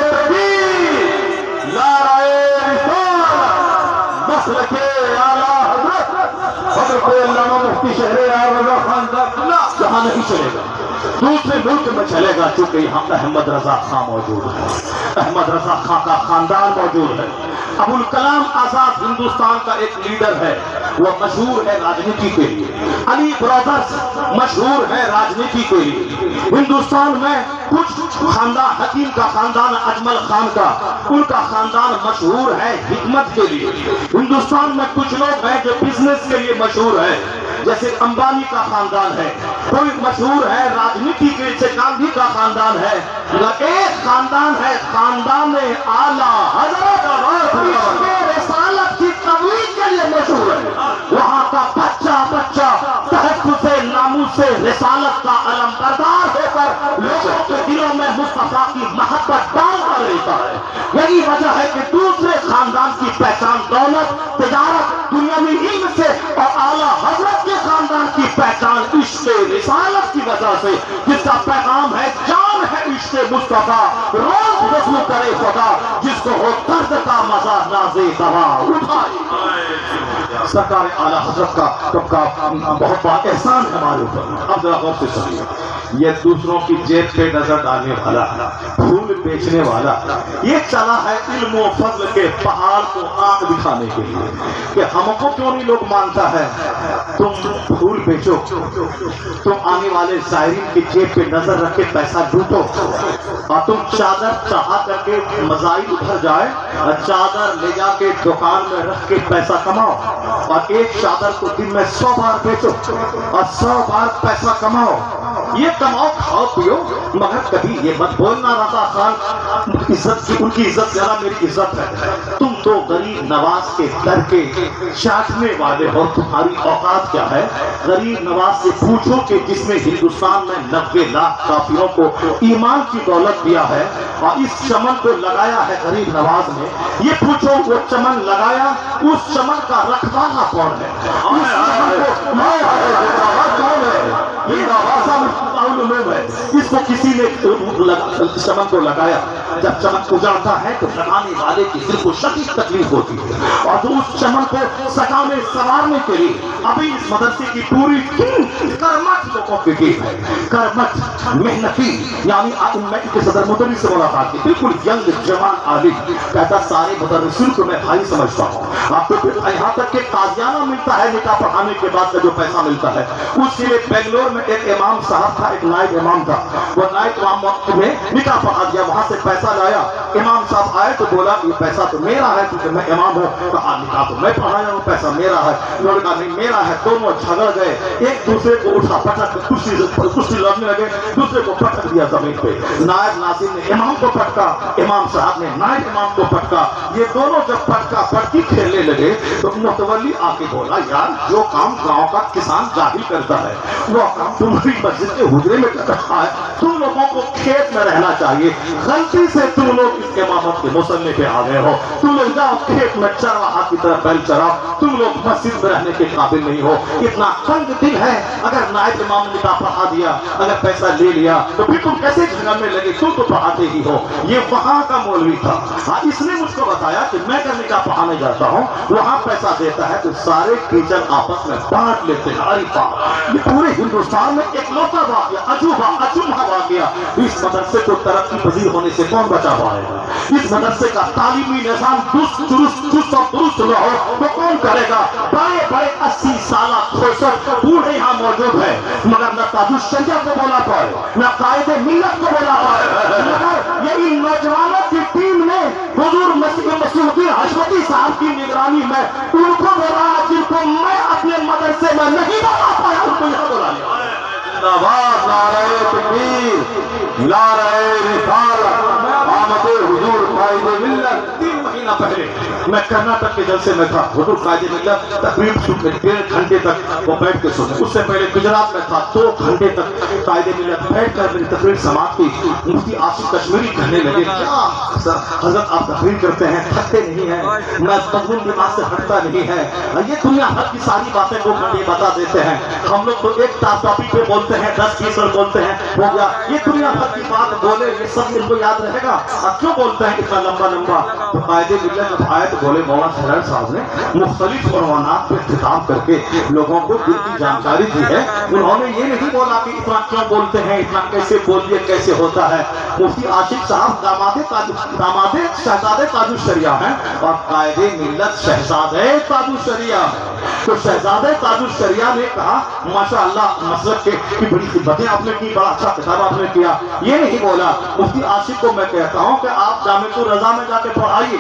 تکبیر، نعرہ رسالت، مسلک اعلیٰ حضرت حضرت علامہ مفتی شہر یار رضا خان صاحب جہاں نہیں چلے گا، دوسرے ملک میں چلے گا، چونکہ یہاں احمد رضا خان موجود ہے، احمد رضا خان کا خاندان موجود ہے۔ ابوالکلام آزاد ہندوستان کا ایک لیڈر ہے، وہ مشہور ہے راجنیتی کے لیے۔ علی برادرز مشہور ہے راجنیتی کے لیے۔ ہندوستان میں کچھ خاندان، حکیم کا خاندان اجمل خان کا، ان کا خاندان مشہور ہے حکمت کے لیے۔ ہندوستان میں کچھ لوگ ہیں جو بزنس کے لیے مشہور ہے، جیسے امبانی کا خاندان ہے، کوئی مشہور ہے راجنیتی کے لیے گاندھی کا خاندان ہے، ایک خاندان ہے خاندان اعلیٰ حضرت رسالت کی تبلیغ کے لیے مشہور ہے. وہاں کا بچہ بچہ تحفظ ناموس رسالت کا علم بردار ہو کر لوگوں کے دلوں میں مصطفیٰ کی محبت ڈال کر رہتا ہے. یہی وجہ ہے کہ دوسرے خاندان کی پہچان دولت، تجارت، دنیاوی علم سے اور اعلیٰ حضرت کے خاندان کی پہچان عشق رسالت کی وجہ سے، جس کا پیغام ہے جان ہے عشق مصطفیٰ، روز وضو کرے خدا، جس کو ہو درد کا مزہ نازے دوا اٹھائے. سرکار اعلیٰ حضرت کا بہت بڑا احسان ہے ہمارے اوپر. اب ذرا غور سے سنیے. یہ دوسروں کی جیب پہ نظر ڈالنے والا، پھول بیچنے والا، یہ چلا ہے علم و فضل کے پہاڑ کو آنکھ دکھانے کے لیے کہ ہم کو کیوں نہیں لوگ مانتا ہے. تم پھول بیچو، تم آنے والے زائرین کی جیب پہ نظر رکھ کے پیسہ لوٹو، اور تم چادر چڑھا کر کے مزائل ادھر جائے اور چادر لے جا کے دکان میں رکھ کے پیسہ کماؤ، اور ایک چادر کو دن میں 100 بار بیچو اور 100 بار پیسہ کماؤ. یہ کماؤ کھاؤ پیو، مگر کبھی یہ مت بولنا رضا خان عزت کی، ان کی عزت زیادہ میری عزت ہے. تم تو غریب نواز کے در کے چاٹنے والے ہو. تمہاری اوقات کیا ہے؟ غریب نواز سے پوچھو کہ جس نے ہندوستان میں 90 لاکھ کافروں کو ایمان کی دولت دیا ہے اور اس چمن کو لگایا ہے غریب نواز نے، یہ پوچھو وہ چمن لگایا، اس چمن کا رکھوالا کون ہے؟ اس کو کسی نے چمن کو لگایا. جب چمن اجڑتا ہے تو لگانے والے کی دل کو شدید تکلیف ہوتی ہے، اور تو اس چمن کو سجانے سنوارنے کے لیے ابھی اس مدرسے کی پوری ٹیم کرمٹ لوگوں کی ٹیم ہے. کرمٹ محنتی، یعنی میں کے صدر مدرس سے ملاقات کی، بالکل ینگ جوان عالم، کہتا سارے مدرسین کو میں بھائی سمجھتا ہوں. آپ کو یہاں تک کہ قاضیانہ ملتا ہے نکاح پڑھانے کے بعد کا جو پیسہ ملتا ہے. اس کے لیے بنگلور میں ایک امام صاحب تھا، ایک نائب امام تھا، وہ نائب امام نے نکاح پڑھا دیا، وہاں سے پیسہ لایا. امام صاحب آئے تو بولا یہ پیسہ تو میرا ہے کیونکہ میں امام ہوں. کہا نکاح تو میں پڑھایا ہوں، پیسہ میرا ہے. انہوں نے کہا نہیں میرا ہے. دونوں جھگڑ گئے، ایک دوسرے کو اٹھا پٹک کشتی لڑنے لگے، دوسرے کو پٹک دیا زمین پہ. نائب ناظم نے امام کو پٹکا، امام صاحب نے نائب امام کو پٹکا. یہ دونوں جب پٹکا پٹکی کھیلنے لگے تو متولی آ کے بولا یار جو کام گاؤں کا کسان جاہل کرتا ہے وہ کام تمہاری مسجد کے حجرے میں کر رہا ہے. تم لوگوں کو کھیت میں رہنا چاہیے. غلطی سے تم لوگ اس امامت کے مسلے پہ آ گئے ہو. تم لوگ جاؤ کھیت میں چرواہا کی طرح بیل چراؤ. تم لوگ مسجد میں رہنے کے قابل نہیں ہو. اتنا تنگ دل ہے. اگر نائب امام نے نکاح پڑھا دیا، اگر پیسہ لے لیا تو پھر تم کیسے جھگڑنے لگے؟ تم تو پڑھاتے ہی ہو. یہ وہاں کا مولوی تھا. ہاں اس نے مجھ کو بتایا کہ میں اگر نکاح پڑھانے جاتا ہوں وہاں پیسہ دیتا ہے تو سارے ٹیچر آپس میں بانٹ لیتے ہیں. ارے باپ، یہ پورے ہندوستان میں ایک لوٹا واقعہ، اجوبہ واقعہ. اس مدرسے کو ترقی پذیر ہونے سے کون بچا پائے گا؟ اس مدرسے کا تعلیمی نظام درست اور درست نہ ہو تو کون کرے گا؟ بڑے بڑے 80 سالہ کھوسر بوڑھے یہاں موجود ہیں، مگر نہ تاج الشریعہ کو بولا پائے، نہ قائد ملت کو بولا پائے. مگر یہ ان نوجوانوں کی ٹیم نے حضور مسیح الدین حشمتی صاحب کی نگرانی میں ان کو بولا جن کو میں اپنے مدرسے میں نہیں بولا پایا، ان کو یہاں بولا لیا. نعرہ تکبیر، نعرہ رسالت، آمد حضور قائد ملت. 3 مہینہ پہلے میں کرناٹک کے جلسے میں تھا. حضور قائد ملت تقریب 1.5 گھنٹے تک وہ بیٹھ کے سنے. اس سے پہلے گجرات میں تھا، 2 گھنٹے تک قائد ملت بیٹھ کر میری تقریر سماعت کی. مفتی آصف کشمیری کہنے لگے کیا حضرت آپ تقریر کرتے ہیں، تھکتے نہیں ہیں؟ میں مضمون دماغ سے ہٹتا نہیں ہے. یہ دنیا بھر کی ساری باتیں 2 گھنٹے بتا دیتے ہیں. ہم لوگ تو ایک ٹاپک پہ بولتے ہیں، 10-20 منٹ بولتے ہیں، ہو گیا. یہ دنیا بھر کی بات بولے یہ سب ان کو یاد رہے گا. اب کیوں بولتے ہیں اتنا لمبا؟ تو قائد ملت جب آئے تو بولے مولانا شہرار صاحب نے مختلف عنوانات پہ خطاب کر کے لوگوں کو دل کی جانکاری دی ہے. انہوں نے یہ نہیں بولا کہ اتنا کیوں بولتے ہیں، اتنا کیسے بولیے، کیسے ہوتا ہے. مفتی عاشق صاحب داماد شہزادے تاج الشریعہ ہیں اور قائد ملت شہزادے تاج الشریعہ. تو شہزادے تاج الشریعہ نے کہا ماشاء اللہ مسلک کی بڑی خدمتیں آپ نے کی، بڑا اچھا خطاب آپ نے کیا. یہ نہیں بولا. مفتی عاشق کو میں کہتا ہوں کہ آپ جامعۃ الرضا میں جا کے پڑھائیے.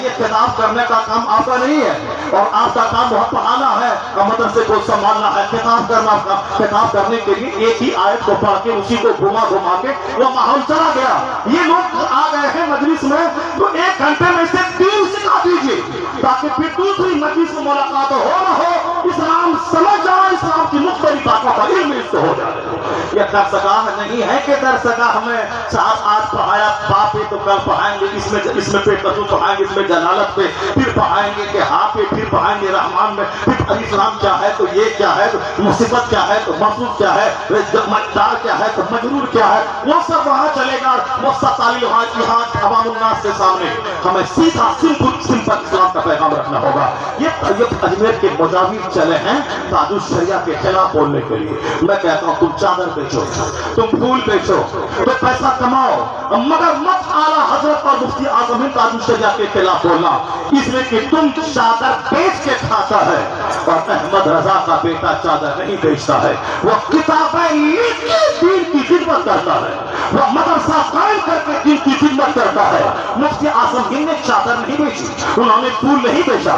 یہ خطاب کرنے کا کام آپ کا نہیں ہے، اور آپ کا کام بہت پڑھانا ہے اور مدرسے کو سنبھالنا ہے. خطاب کرنے کے لیے ایک ہی آیت کو پڑھ کے اسی کو گھما کے وہ ماحول چلا گیا. یہ لوگ آ گئے ہیں مجلس میں تو 1 گھنٹے میں سے 3 سکھا دیجیے تاکہ پھر دوسری مجلس سے ملاقات ہو نہ ہو، اسلام سمجھ جائے، اسلام کی مختلف باتوں کا علم اس کو ہو جائے۔ یہ درسگاہ نہیں ہے کہ درسگاہ میں صاحب آج پڑھایا باپ پہ تو کل پڑھائیں گے اس میں پہ کسو پڑھائیں گے، اس میں جلالت پہ، پھر پڑھائیں گے کہ ہاں پہ، پھر پڑھائیں گے رحمان میں، پھر اسلام کیا ہے تو یہ کیا ہے، مصیبت کیا ہے تو محسوس کیا ہے، مقدار کیا ہے تو مجرور کیا ہے، وہ سب وہاں چلے گا، وہ سب تعلیم یہاں عوام الناس کے سامنے ہمیں سیدھا سمپل اسلام کا پیغام رکھنا ہوگا۔ یہ اجمیر کے مجاہد چلے ہیں تاج الشریعہ کے خلاف بولنے کے لیے۔ میں کہتا ہوں تم چادر بیچو، تم پھول بیچو، تو پیسہ کماؤ، مگر مت اعلیٰ حضرت اور مفتی اعظم ہند تاج الشریعہ کے خلاف بولنا، اس لیے کہ تم چادر بیچ کے کھاتا ہے اور احمد رضا کا بیٹا چادر نہیں بیچتا ہے، وہ کتابیں لکھ کے دین کی خدمت کرتا ہے، وہ مدرسہ قائم کر کے دین کی خدمت کرتا ہے۔ مفتی اعظم ہند نے چادر نہیں بیچی، انہوں نے پھول نہیں بیچا،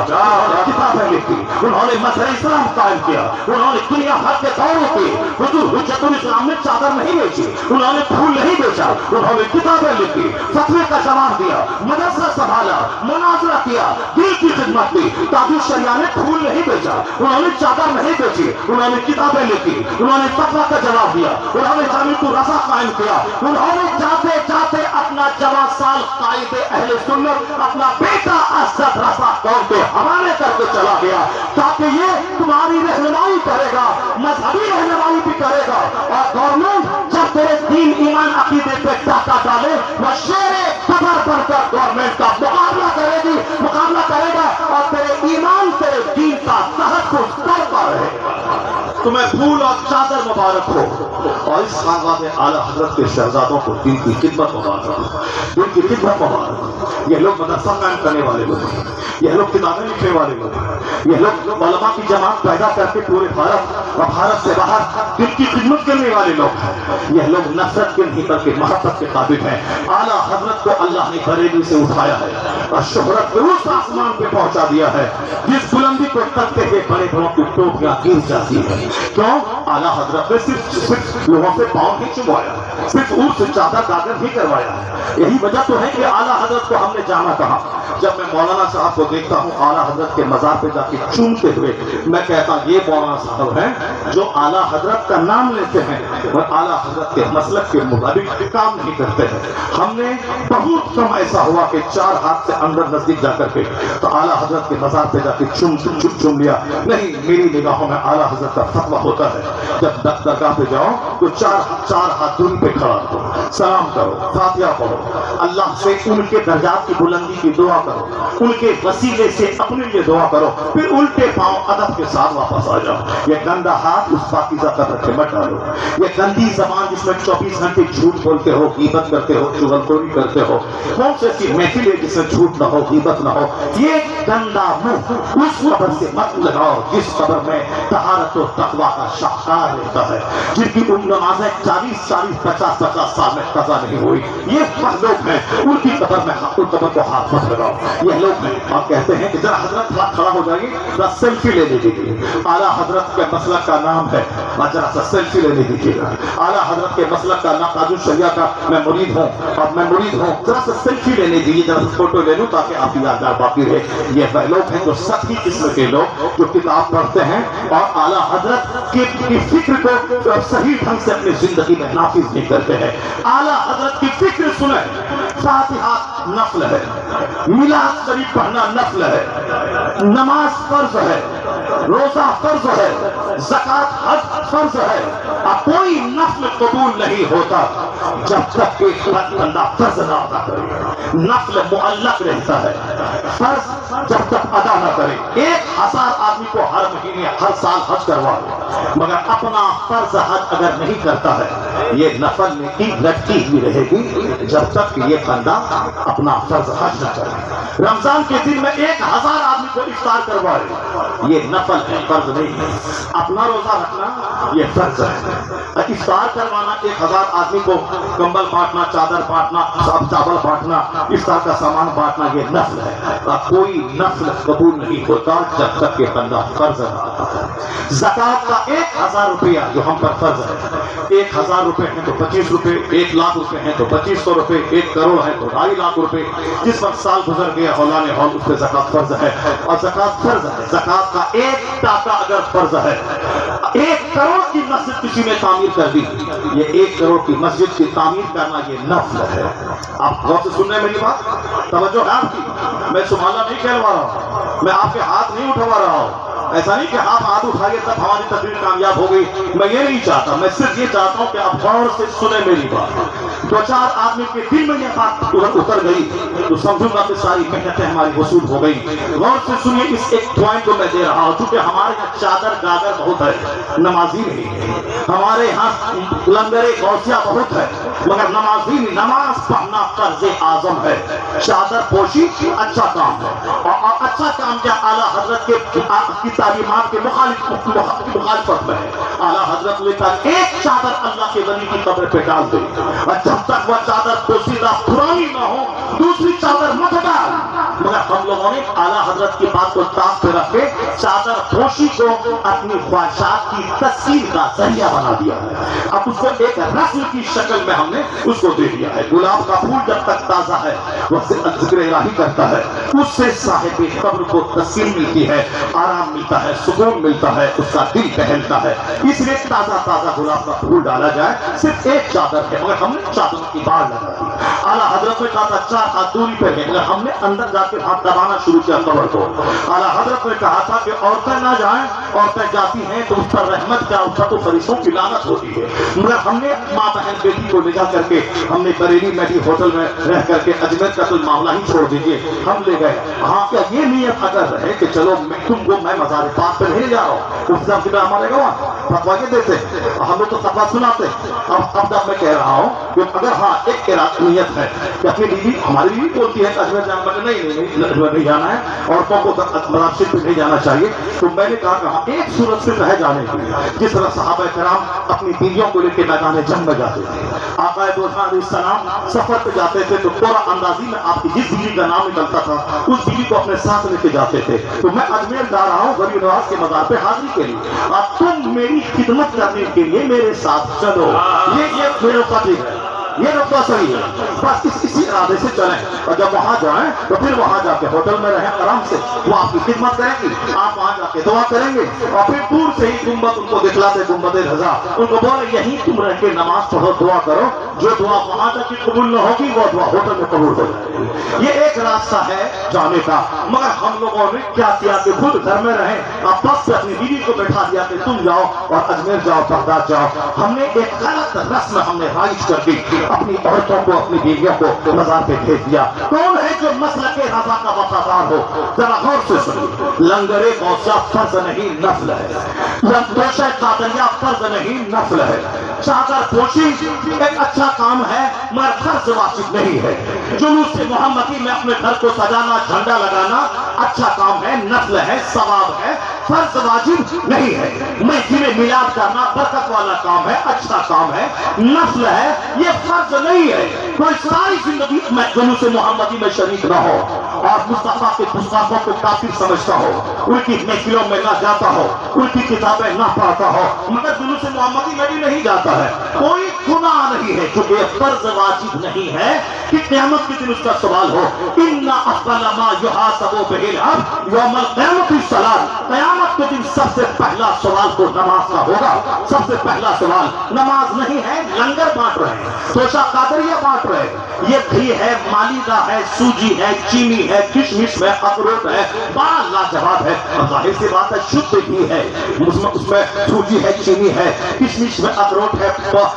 کتابیں لکھی، انہوں نے مذہب اسلام قائم کیا، انہوں نے دنیا بھر کے دوروں کی حضور حجت الاسلام نے چادر نہیں بیچی، انہوں نے پھول نہیں بیچا، انہوں نے کتابیں لکھی، فتوے کا جواب دیا، مدرسہ سنبھالا، مناظرہ کیا، دین کی خدمت کی۔ تاج الشریعہ نے پھول نہیں بیچا، انہوں نے چادر نہیں بیچی، انہوں نے کتابیں لکھی، انہوں نے فتویٰ کا جواب دیا، انہوں نے جامعۃ الرضا قائم کیا، انہوں نے جاتے جاتے اپنا 14 سال قائد اہل سنت اپنا بیٹا اسد رضا قوم کے حوالے کر کے چلا گیا تاکہ یہ تمہاری رہنمائی کرے گا، مذہبی رہنمائی بھی کرے گا، اور گورنمنٹ جب تیرے دین ایمان عقیدے پہ ڈاکہ ڈالے وہ شیر قبر بن کر گورنمنٹ کا مقابلہ کرے گا اور تیرے ایمان تیرے دین کا تحفظ کرتا رہے گا۔ تمہیں پھول اور چادر مبارک ہو، اور اس خاندان اعلیٰ حضرت کے شہزادوں کو دین کی خدمت مبارک ہو، دین کی خدمت مبارک ہو۔ یہ لوگ مدرسہ قائم کرنے والے لوگ ہیں، یہ لوگ کتابیں لکھنے والے لوگ ہیں، یہ لوگ علماء کی جماعت پیدا کر کے پورے بھارت اور بھارت سے باہر دین کی خدمت کرنے والے لوگ ہیں۔ یہ لوگ نفرت کے نہیں بلکہ محبت کے قابل ہیں۔ اعلیٰ حضرت کو اللہ نے بریلی سے اٹھایا ہے اور شہرت اس آسمان پہ پہنچا دیا ہے جس بلندی کو تکتے کے بڑے بڑوں کی ٹوپیاں گر جاتی ہیں۔ کیوں؟ اعلیٰ حضرت نے صرف لوگوں سے پاؤں ہی چبوایا، صرف اونٹ سے چادر داغر ہی کروایا ہے۔ یہی وجہ تو ہے کہ اعلیٰ حضرت کو ہم نے جانا کہا۔ جب میں مولانا صاحب کو دیکھتا ہوں اعلیٰ حضرت کے مزار پہ جا کے چومتے ہوئے، میں کہتا ہوں یہ مولانا صاحب ہیں جو اعلیٰ حضرت کا نام لیتے ہیں اور اعلیٰ حضرت کے مسلک کے مطابق کام نہیں کرتے ہیں۔ ہم نے بہت کم ایسا ہوا کہ 4 ہاتھ سے اندر نزدیک جا کر کے تو اعلیٰ حضرت کے مزار پہ جا کے چوم لیا۔ نہیں، میری نگاہوں میں اعلیٰ حضرت کا فتویٰ ہوتا ہے جب درگاہ پہ جاؤ تو 4 ہاتھ دوری پہ کھڑا کرو، سلام کرو، فاتحہ پڑھو، اللہ سے ان کے درجات کی بلندی کی دعا کرو، ان کے وسیلے سے اپنے لیے دعا کرو، پھر الٹے پاؤں ادب کے ساتھ واپس آ جاؤ۔ یہ گندا ہاتھ اس پاکیزہ قدر سے مت ڈالو، یہ گندی زبان جس میں 24 گھنٹے جھوٹ بولتے ہو، غیبت کرتے ہو، چغلخوری کرتے ہو، کون سے ایسی محفل ہے جس میں جھوٹ نہ ہو، غیبت نہ ہو، یہ گندا منہ اس قبر سے مت لگاؤ جس قبر میں طہارت و تقویٰ کا شاہکار رہتا ہے، جن کی نمازیں 40 50 سال میں قضا نہیں ہوئی۔ یہ وہ لوگ ہیں، ان کی قبر میں ان قبر کو ہاتھ مت لگاؤ۔ یہ لوگ ہیں اور کہتے ہیں کہ ذرا حضرت کھڑا ہو جائیے، ذرا سیلفی لینے دیجیے۔ اعلیٰ حضرت کے مسلک کا نام ہے، ذرا سا سیلفی لینے دیجیے گا۔ اعلیٰ حضرت کے مسلک کا نام تاج الشریعہ کا میں مرید ہوں اور میں مرید ہوں، ذرا سا سیلفی لینے دیجیے، ذرا سا فوٹو لے لوں تاکہ آپ کی یادگار باقی رہے۔ یہ وہ لوگ ہیں جو سطحی قسم کے لوگ جو کتاب پڑھتے ہیں اور اعلیٰ حضرت کی فکر کو صحیح ڈھنگ سے اپنی زندگی میں نافذ نہیں کرتے ہیں۔ اعلیٰ حضرت کی فکر سنیں، فاتحہ نفل ہے، میلاد شریف پڑھنا نفل ہے، نماز فرض ہے، روزہ فرض ہے، زکوٰۃ حج فرض ہے، اب کوئی نفل قبول نہیں ہوتا جب تک کہ بندہ فرض نہ ادا کرے۔ نفل معلق رہتا ہے، فرض جب تک ادا نہ کرے۔ 1000 آدمی کو ہر مہینے ہر سال حج کروا دے مگر اپنا فرض حج اگر نہیں کرتا ہے، یہ نفل نیکی لٹکی ہوئی رہے گی جب تک کہ یہ بندہ اپنا فرض حج نہ کرے۔ رمضان کے دن میں 1000 آدمی کو افطار کروائے، یہ نفل ہے، فرض نہیں ہے۔ اپنا روزہ رکھنا یہ فرض ہے، افطار کروانا 1000 آدمی کو कंबल बांटना, चादर बांटना, सब चावल बांटना, इस तरह का सामान बांटना, ये नस्ल है। कोई नस्ल कबूल नहीं होता जब तक के बंदा फर्ज आता है। ज़कात का 1000 रुपया जो हम पर फर्ज है, 1000 रुपए हैं तो 25 रुपए, 1 लाख रुपए हैं तो 2500 रुपए, 1 करोड़ है तो 2.5 लाख रुपए। जिस वक्त साल गुजर गया हौलाने हौल, उस पर ज़कात फर्ज है। और ज़कात फर्ज है, ज़कात का 1 टाका अगर फर्ज है, 1 करोड़ की मस्जिद किसी ने तामीर कर दी, ये 1 करोड़ की मस्जिद की तामीर करना ये नफ्ल है। आप गौर से सुन रहे हैं मेरी बात, तवज्जो है आपकी। मैं सुभान नहीं कहलवा रहा हूँ, मैं आपके हाथ नहीं उठवा रहा हूँ। ऐसा नहीं कि आप हाथ उठाइए तब हमारी तकरीर कामयाब हो गई, मैं ये नहीं चाहता। मैं सिर्फ ये चाहता हूँ कि आप गौर से सुने मेरी बात। 2-4 आदमी के दिल में ये बात उतर गई तो समझूंगा कि सारी मेहनतें हमारी वसूल हो गई। गौर से सुनिए इस एक पॉइंट को मैं दे रहा हूँ, क्योंकि हमारे यहाँ चादर गागर बहुत है, नमाजी नहीं है। हमारे यहाँ लंगरे गौसिया बहुत है, मगर नमाजी नहीं। नमाज पढ़ना फर्ज आजम है। चादर पोशी अच्छा काम है, और अच्छा काम क्या आला हजरत की तालीमात के मुखालिफत में है। आला हजरत ने कहा एक चादर अल्लाह के वली की कब्र पे डाल दे, और जब तक वह चादर पोशीदा पुरानी ना हो दूसरी चादर मत डाल। मगर हम लोगों ने आला हजरत की बात को ताक पे रख के चादर पोशी को अपनी ख्वाहिशात की तस्वीर का जरिया बना दिया है। अब उसको एक रस्म की शक्ल में हमने उसको दे दिया है। गुलाब का फूल जब तक ताजा है वह जिक्र इलाही करता है, उससे साहिब कब्र को तस्कीन मिलती है, आराम मिलता है, सुकून मिलता है, उसका दिल टहलता है। इसलिए ताजा ताजा गुलाब का फूल डाला जाए। सिर्फ 1 चादर है, मगर हमने चादरों की बाढ़ लगा दी। आला हजरत ने कहा था 4 हाथ दूरी पर है, मगर हमने अंदर जाकर हाथ दबाना शुरू किया कब्र को। आला हजरत ने कहा था कि औरतें ना जाएं, औरतें जाती हैं तो उस पर रहमत का, उस पर तो फरिश्तों की लानत होती है। मगर हमने माँ बहन बेटी को निकाल करके हमने बरेली में भी होटल में रह करके अजमेर का तो मामला ही छोड़ दीजिए, हम ले गए। हाँ, क्या ये नियत अगर रहे कि चलो तुमको मैं मज़ार पाक पे नहीं जा रहा हूँ, उस समय हमारे गवाह फतवा के देते, हम लोग तो फतवा सुनाते। अब तक मैं कह रहा हूँ कि अगर हाँ एक नियत है कि अपनी बीवी, हमारी बीवी बोलती है अजमेर जाना, नहीं जाना है, औरतों को मस्जिद पे नहीं जाना चाहिए, तो मैंने कहा कि हाँ एक सूरत से रह जाने के लिए, जिस तरह सहाबा कराम अपनी बीवियों को लेकर मैदान जंग में जाते थे। आका दो सलाम सफर पे जाते थे तो पूरा अंदाजी में आपकी जिस बीवी का नाम निकलता था उस बीवी को अपने साथ लेके जाते थे। तो मैं अजमेर जा रहा हूँ गरीब नवाज के मज़ार पे हाजिरी के लिए, अब तुम मेरी खिदमत करने के लिए मेरे साथ चलो। ये मेरे पति है, ये रुपया सही है, बस इसी इरादे से चलें। और जब वहां जाएं तो फिर वहां जाके होटल में रहें आराम से, वो आपकी खिदमत करेंगी, आप वहां जाके दुआ करेंगे। और फिर दूर से ही गुंबद उनको दिखलाते, गुंबद रजा, उनको बोले यहीं तुम रह के नमाज पढ़ो, दुआ करो, जो दुआ वहां जाके कबूल न होगी वो दुआ होटल में कबूल हो जाएगी। ये एक रास्ता है जाने का। मगर हम लोगों ने क्या किया कि खुद घर में रहे, आप बस से अपनी बीवी को बैठा दिया कि तुम जाओ और अजमेर जाओ, बगदाद जाओ। हमने एक गलत रस्म हमने राइज कर दी, अपनी औरतों को, अपनी बीवियों को मज़ार पे भेज दिया। कौन है जो मसलक रज़ा का वफादार हो? जरा गौर से सुनिए, लंगरे गौसिया फर्ज नहीं नफ्ल है, लंगोशे कादरिया फर्ज नहीं नफ्ल है, चादर पोशी एक अच्छा काम है मगर फर्ज वाजिब नहीं है। जुलूस मोहम्मदी में अपने घर को सजाना, झंडा लगाना अच्छा काम है, नफ्ल है, सवाब है, फर्ज वाजिब नहीं है। महफिल मिलाद करना बरकत वाला काम है, अच्छा काम है, नफ्ल है, ये फर्ज नहीं है। कोई सारी जिंदगी में जुलूस मोहम्मदी में शरीक न हो और मुस्तफा के गुस्ताखों को काफिर समझता हो, उनकी महफिलों में ना जाता हो, उनकी किताबें ना पढ़ता हो, मगर जुलूस मोहम्मदी में भी नहीं जाता है, कोई गुनाह नहीं है, क्योंकि फर्ज वाजिब नहीं है कि क़यामत के दिन उसका सवाल हो। इन्ना अफ़ज़ल मा युहासबु बिहिल अब्द यौमल क़यामति सलात, क़यामत के दिन सबसे पहला सवाल तो नमाज का होगा। सबसे पहला सवाल नमाज नहीं है, लंगर बांट रहे हैं, तोशा कादरिया बांट रहे हैं, ये घी है, मालिदा है, सूजी है, चीनी है, किशमिश है, अखरोट है, बड़ा लाजवाब है। जाहिर सी बात है शुद्ध घी है, उसमें सूजी है, चीनी है, किशमिश में अखरोट है,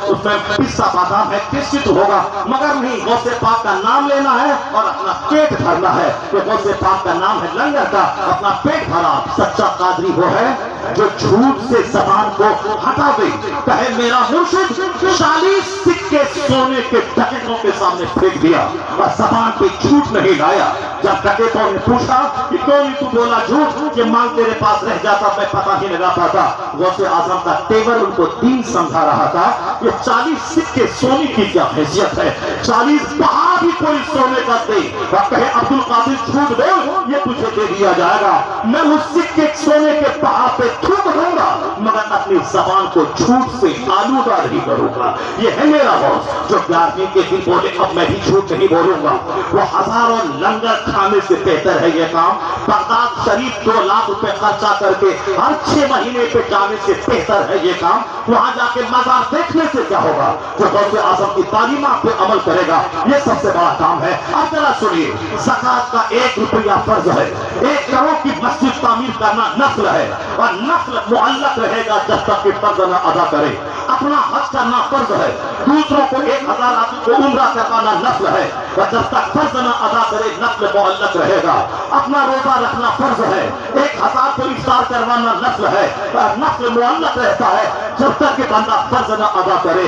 उसमें पिस्ता बादाम है, टेस्टी तो होगा, मगर नहीं, गौसे पाक का नाम लेना है और अपना पेट भरना है। तो गौसे पाक का नाम है लंगर का, अपना पेट भरा। सच्चा कादरी वो है जो झूठ से ज़बान को हटा दे, कहे मेरा मुर्शिद 40 सिक्के सोने के डकैतों के सामने फेंक दिया और ज़बान पे झूठ नहीं लाया। जब डकैतों ने पूछा कि क्यों नहीं तू बोला झूठ, कि माल तेरे पास रह जाता मैं पता ही लगा पाता। गौसे आजम का तेवर उनको दीन समझा रहा था। ये 40 सिक्के सोने की क्या हैसियत है, 40 बहा भी कोई सोने का दे और कहे अब्दुल कादिर झूठ बोल, ये तुझे दे दिया जाएगा। मैं उस सिक्के सोने के बहा पे थूक दूंगा, मगर अपनी जबान को झूठ से आलूदा नहीं करूंगा। ये है मेरा बॉस जो 11वीं के दिन बोले अब मैं भी झूठ नहीं बोलूंगा। वो हजारों लंगर खाने से बेहतर है ये काम। बगदाद शरीफ 2 लाख रुपए खर्चा करके हर 6 महीने पे जाने से बेहतर है ये काम। वहां जाके मजार देखने से क्या होगा, जो गौसे आजम की तालीमात पे अमल करेगा, ये सबसे बड़ा काम है। अब जरा सुनिए, ज़कात का 1 रुपया फर्ज है। 1 करोड़ की मस्जिद तामीर करना नफ्ल है और नफ्ल मुअल्लक रहेगा जब तक कि फर्ज न अदा करे। अपना हज करना फर्ज है, दूसरों को 1000 आदमी को उम्रा करवाना नफ्ल है और जब तक फर्ज न अदा करे नफ्ल मुअल्लक रहेगा। अपना रोजा रखना फर्ज है, 1000 को इफ्तार करवाना नफ्ल है और नफ्ल मुअल्लक रहता है जब तक कि बंदा फर्ज न अदा करे।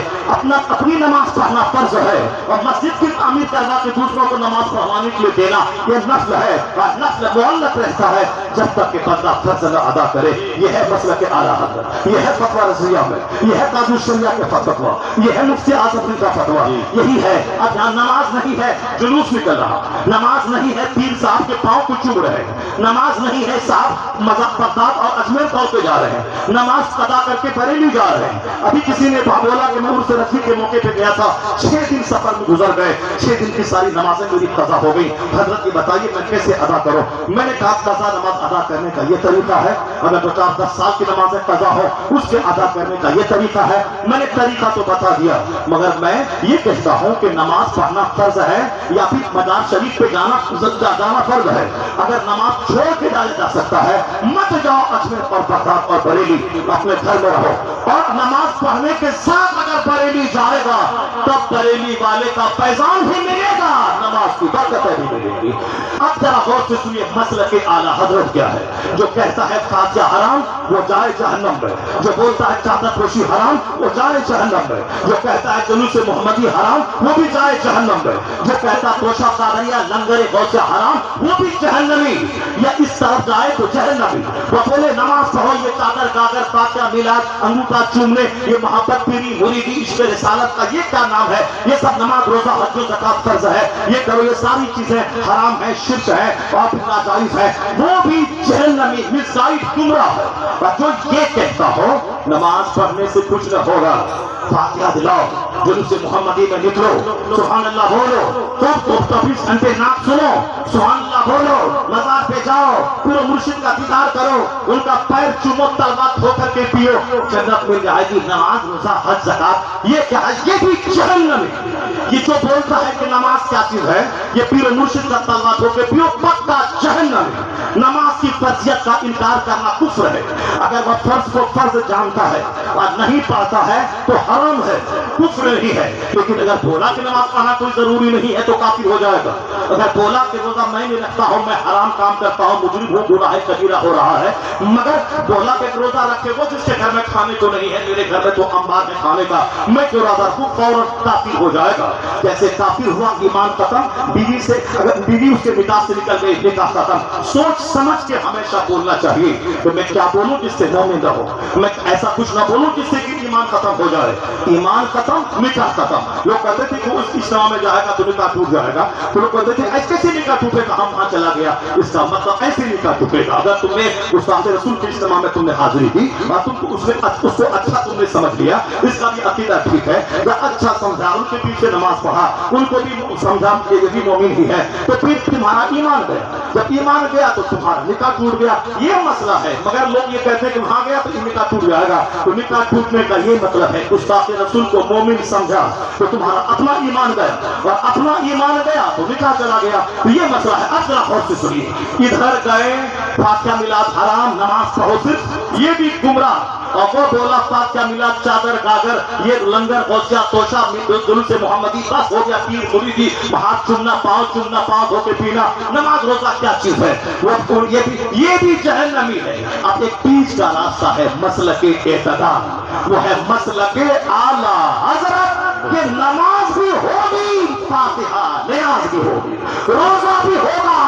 अपनी नमाज पढ़ना फर्ज है और मस्जिद की तामीर करवा के दूसरों को नमाज पढ़वाने के लिए देना ये नफ्ल है और नफ्ल मुअल्लक रहता है जब तक कि बंदा फर्ज न अदा करे। यह है मसलक के आला हज़रत, यह है फतवा रज़िया में, यह है काज़ी शरिया के फतवा, यह है मुफ्ती आज़म का फतवा। यही है। अब जहाँ नमाज नहीं है जुलूस निकल रहा, नमाज नहीं है पीर साहब के पांव को चूम रहे हैं, नमाज नहीं है साहब बगदाद और अजमेर तौर पे जा रहे हैं, नमाज अदा करके बरेली जा रहे हैं। अभी किसी ने बोला कि मैं उर्स रफ़ी के मौके पे गया था, 6 दिन सफर में गुजर गए, 6 दिन की सारी नमाजें मेरी कज़ा हो गई। हजरत ये बताइए मैं कैसे अदा करूं? मैंने कहा कज़ा नमाज अदा करने का ये तरीका है, अगर 50-10 साल की नमाजें कज़ा हो उसके अदा करने का ये तरीका है। मैंने तरीका तो बता दिया, मगर मैं ये कहता हूं कि नमाज पढ़ना फर्ज है या फिर मजार शरीफ पे जाना फर्ज है। अगर नमाज छोड़ के जाया जा सकता है, मत जाओ अजमेर और बगदाद और बरेली, अपने घर में रहो। और नमाज पढ़ने के साथ अगर बरेली जाएगा तब बरेली वाले का पैजान भी मिलेगा, नमाज की बरकतें भी मिलेगी। अब जरा गौर से सुनिए मसलक के आला हजरत क्या है। जो कहता है फातिहा हराम वो जाए जहन्नम में, जो बोलता है चादर पोशी हराम वो जाए जहन्नम में, जो कहता है जुलूस मोहम्मदी हराम वो भी जाए जहन्नम में, जो कहता तोशा कादरिया लंगर गौसे हराम वो भी जहन्नमी, या इस तरफ जाए तो जहन्नमी। वो बोले नमाज पढ़ो, ये चादर गागर फातिहा मिलाद अंगूठा चूमने, ये मोहब्बत पीरी मुरीदी इश्क़ रिसालत का ये क्या नाम है? ये सब नमाज रोजा हज ज़कात फर्ज है, ये करो, ये सारी चीजें हराम है, शिर्क है और फिर नाजायज है, वो भी जहन्नमी मिसगाइड गुमराह है। और जो ये कहता हो नमाज पढ़ने से कुछ न होगा, फातिहा दिलाओ, जुलूस मोहम्मदी में निकलो, सुभान अल्लाह बोलो, तो 24 घंटे नाक सुनो, सुभान अल्लाह बोलो, मजार पे जाओ, पूरे मुर्शिद का दीदार करो, उनका पैर चुमो, तलवा होकर के पियो, जन्नत मिल जाएगी। नमाज रोजा हज ज़कात ये क्या है? ये भी जहन्नम है। ये जो बोलता है कि नमाज क्या चीज है, ये पीर मुर्शिद का तलवा होकर पियो, पक्का जहन्नम है। नमाज की फर्जियत का इनकार करना कुफ्र है। अगर वह फर्ज को फर्ज जानता है और नहीं पढ़ता है तो हराम है, कुफ्र नहीं है। लेकिन अगर बोला कि नमाज पढ़ना कोई जरूरी नहीं है तो काफिर हो जाएगा। अगर बोला कि रोजा मैं नहीं रखता हूं, मैं हराम काम करता हूं, मुजरिम हूं, गुनाह कबीरा हो रहा है, मगर बोला कि रोजा रखे वो जिसके घर में खाने को नहीं है, मेरे घर में तो अंबार में खाने का, मैं क्यों रोजा रखूं, फौरन काफिर हो जाएगा। जैसे काफिर हुआ ईमान खत्म, बीवी से अगर बीवी उसके मिजाज से निकल गई निकाह खत्म। सोच समझ के हमेशा बोलना चाहिए। तो मैं क्या बोलूं जिससे मोमिन रहो, मैं ऐसा कुछ ना बोलूं जिससे कि ईमान खत्म हो जाए। ईमान खत्म, निकाह खत्म। लोग कहते थे कि उस इज्तिमा में जाएगा तो निकाह टूट जाएगा, तो लोग कहते थे ऐसे कैसे निकाह टूटेगा, हम वहां चला गया, इसका मतलब ऐसे निकाह टूटेगा। अगर तुमने उस्ताद रसूल के इज्तिमा में तुमने हाजिरी दी और तुमको उसको अच्छा तुमने समझ लिया, इसका भी अकीदा ठीक है, या अच्छा समझा, उनके पीछे नमाज पढ़ा, उनको भी समझा ये भी मोमिन ही है, तो फिर तुम्हारा ईमान गया। जब ईमान गया तो तुम्हारा निकाह टूट गया, ये मसला है। मगर लोग ये कहते हैं कि वहां गया तो निकाह टूट जाएगा, तो निकाह टूटने का ये मतलब है उस्ताद रसूल को मोमिन समझा तो तुम्हारा अपना ईमान गया, और अपना ईमान गया तो निकाह चला गया, तो ये मसला है। अब जरा गौर से सुनिए, इधर गए फातिहा मिलाद हराम, नमाज पढ़ो सिर्फ, ये भी गुमराह। और वो बोला फातिहा मिलाद चादर गागर ये लंगर गौसिया तोशा जुलूस मोहम्मदी बस हो गया, पीर मुरीदी, हाथ चुमना, पाँव धो के पीना, नमाज रोजा क्या चीज है? वो ये भी जहन्नमी है। अब एक बीच का रास्ता है मसलके इत्तिदाल, वो है मसलके आला हजरत कि नमाज भी होगी, फातिहा नियाज भी होगी, रोजा भी होगा,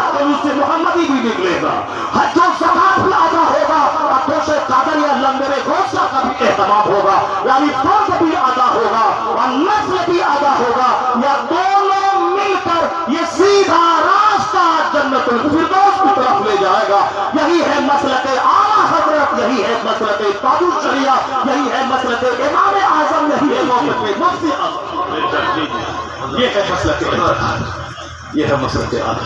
फिरदौस की तरफ ले जाएगा। यही है मसलक आला हजरत, यही है मसलक ताबूत शरिया, यही है मसलक इमाम आजम, यही है मसलक मुफ्ती आजम। ये है मसलक इत्तेहाद, ये है मसलक आला।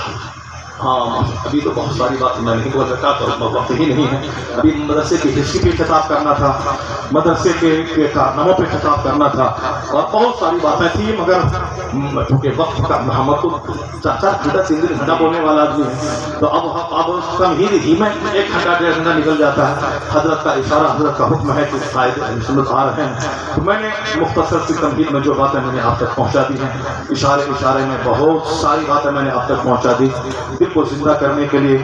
हाँ, अभी तो बहुत सारी बात मैं नहीं बोल सकता, तो वक्त ही नहीं है। अभी मदरसे की हिस्ट्री पे खिताब करना था, मदरसे के कारनामों पे खिताब करना था, और बहुत सारी बातें थी, मगर चूँकि वक्त का हम तो 4-4 घंटा बोलने वाला आदमी है, तो अब कम ही में 1 घंटा 1.5 घंटा निकल जाता है। हजरत का इशारा, हजरत का हुक्म है कि कायदे सुन्नत आ रहे हैं, तो मैंने मुख्तसर सी तमहीद में जो बातें मैंने आप तक पहुँचा दी हैं, इशारे में बहुत सारी बातें मैंने आप तक पहुँचा दी। को जिंदा करने के लिए,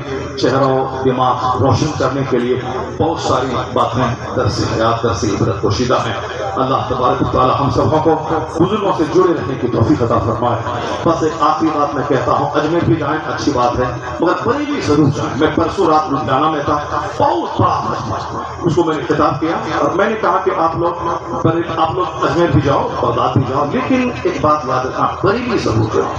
चेहरों दिमाग रोशन करने के लिए बहुत सारी बातें दर्स हयात, दर्स इबरत पोशीदा हैं। अल्लाह तबारक व तआला हम सबों को बुजुर्गों से जुड़े रहने की तौफीक अता फरमाए। बस एक आखिरी बात मैं कहता हूँ, अजमेर भी जाएं अच्छी बात है, मगर बरेली जरूर जाएं। मैं परसों रात लुधियाना में था, बहुत बड़ा मजमा, उसको मैंने खिताब किया और मैंने कहा कि आप लोग अजमेर भी जाओ, बगदाद भी जाओ, लेकिन एक बात याद रखना, बरेली जरूर जाओ,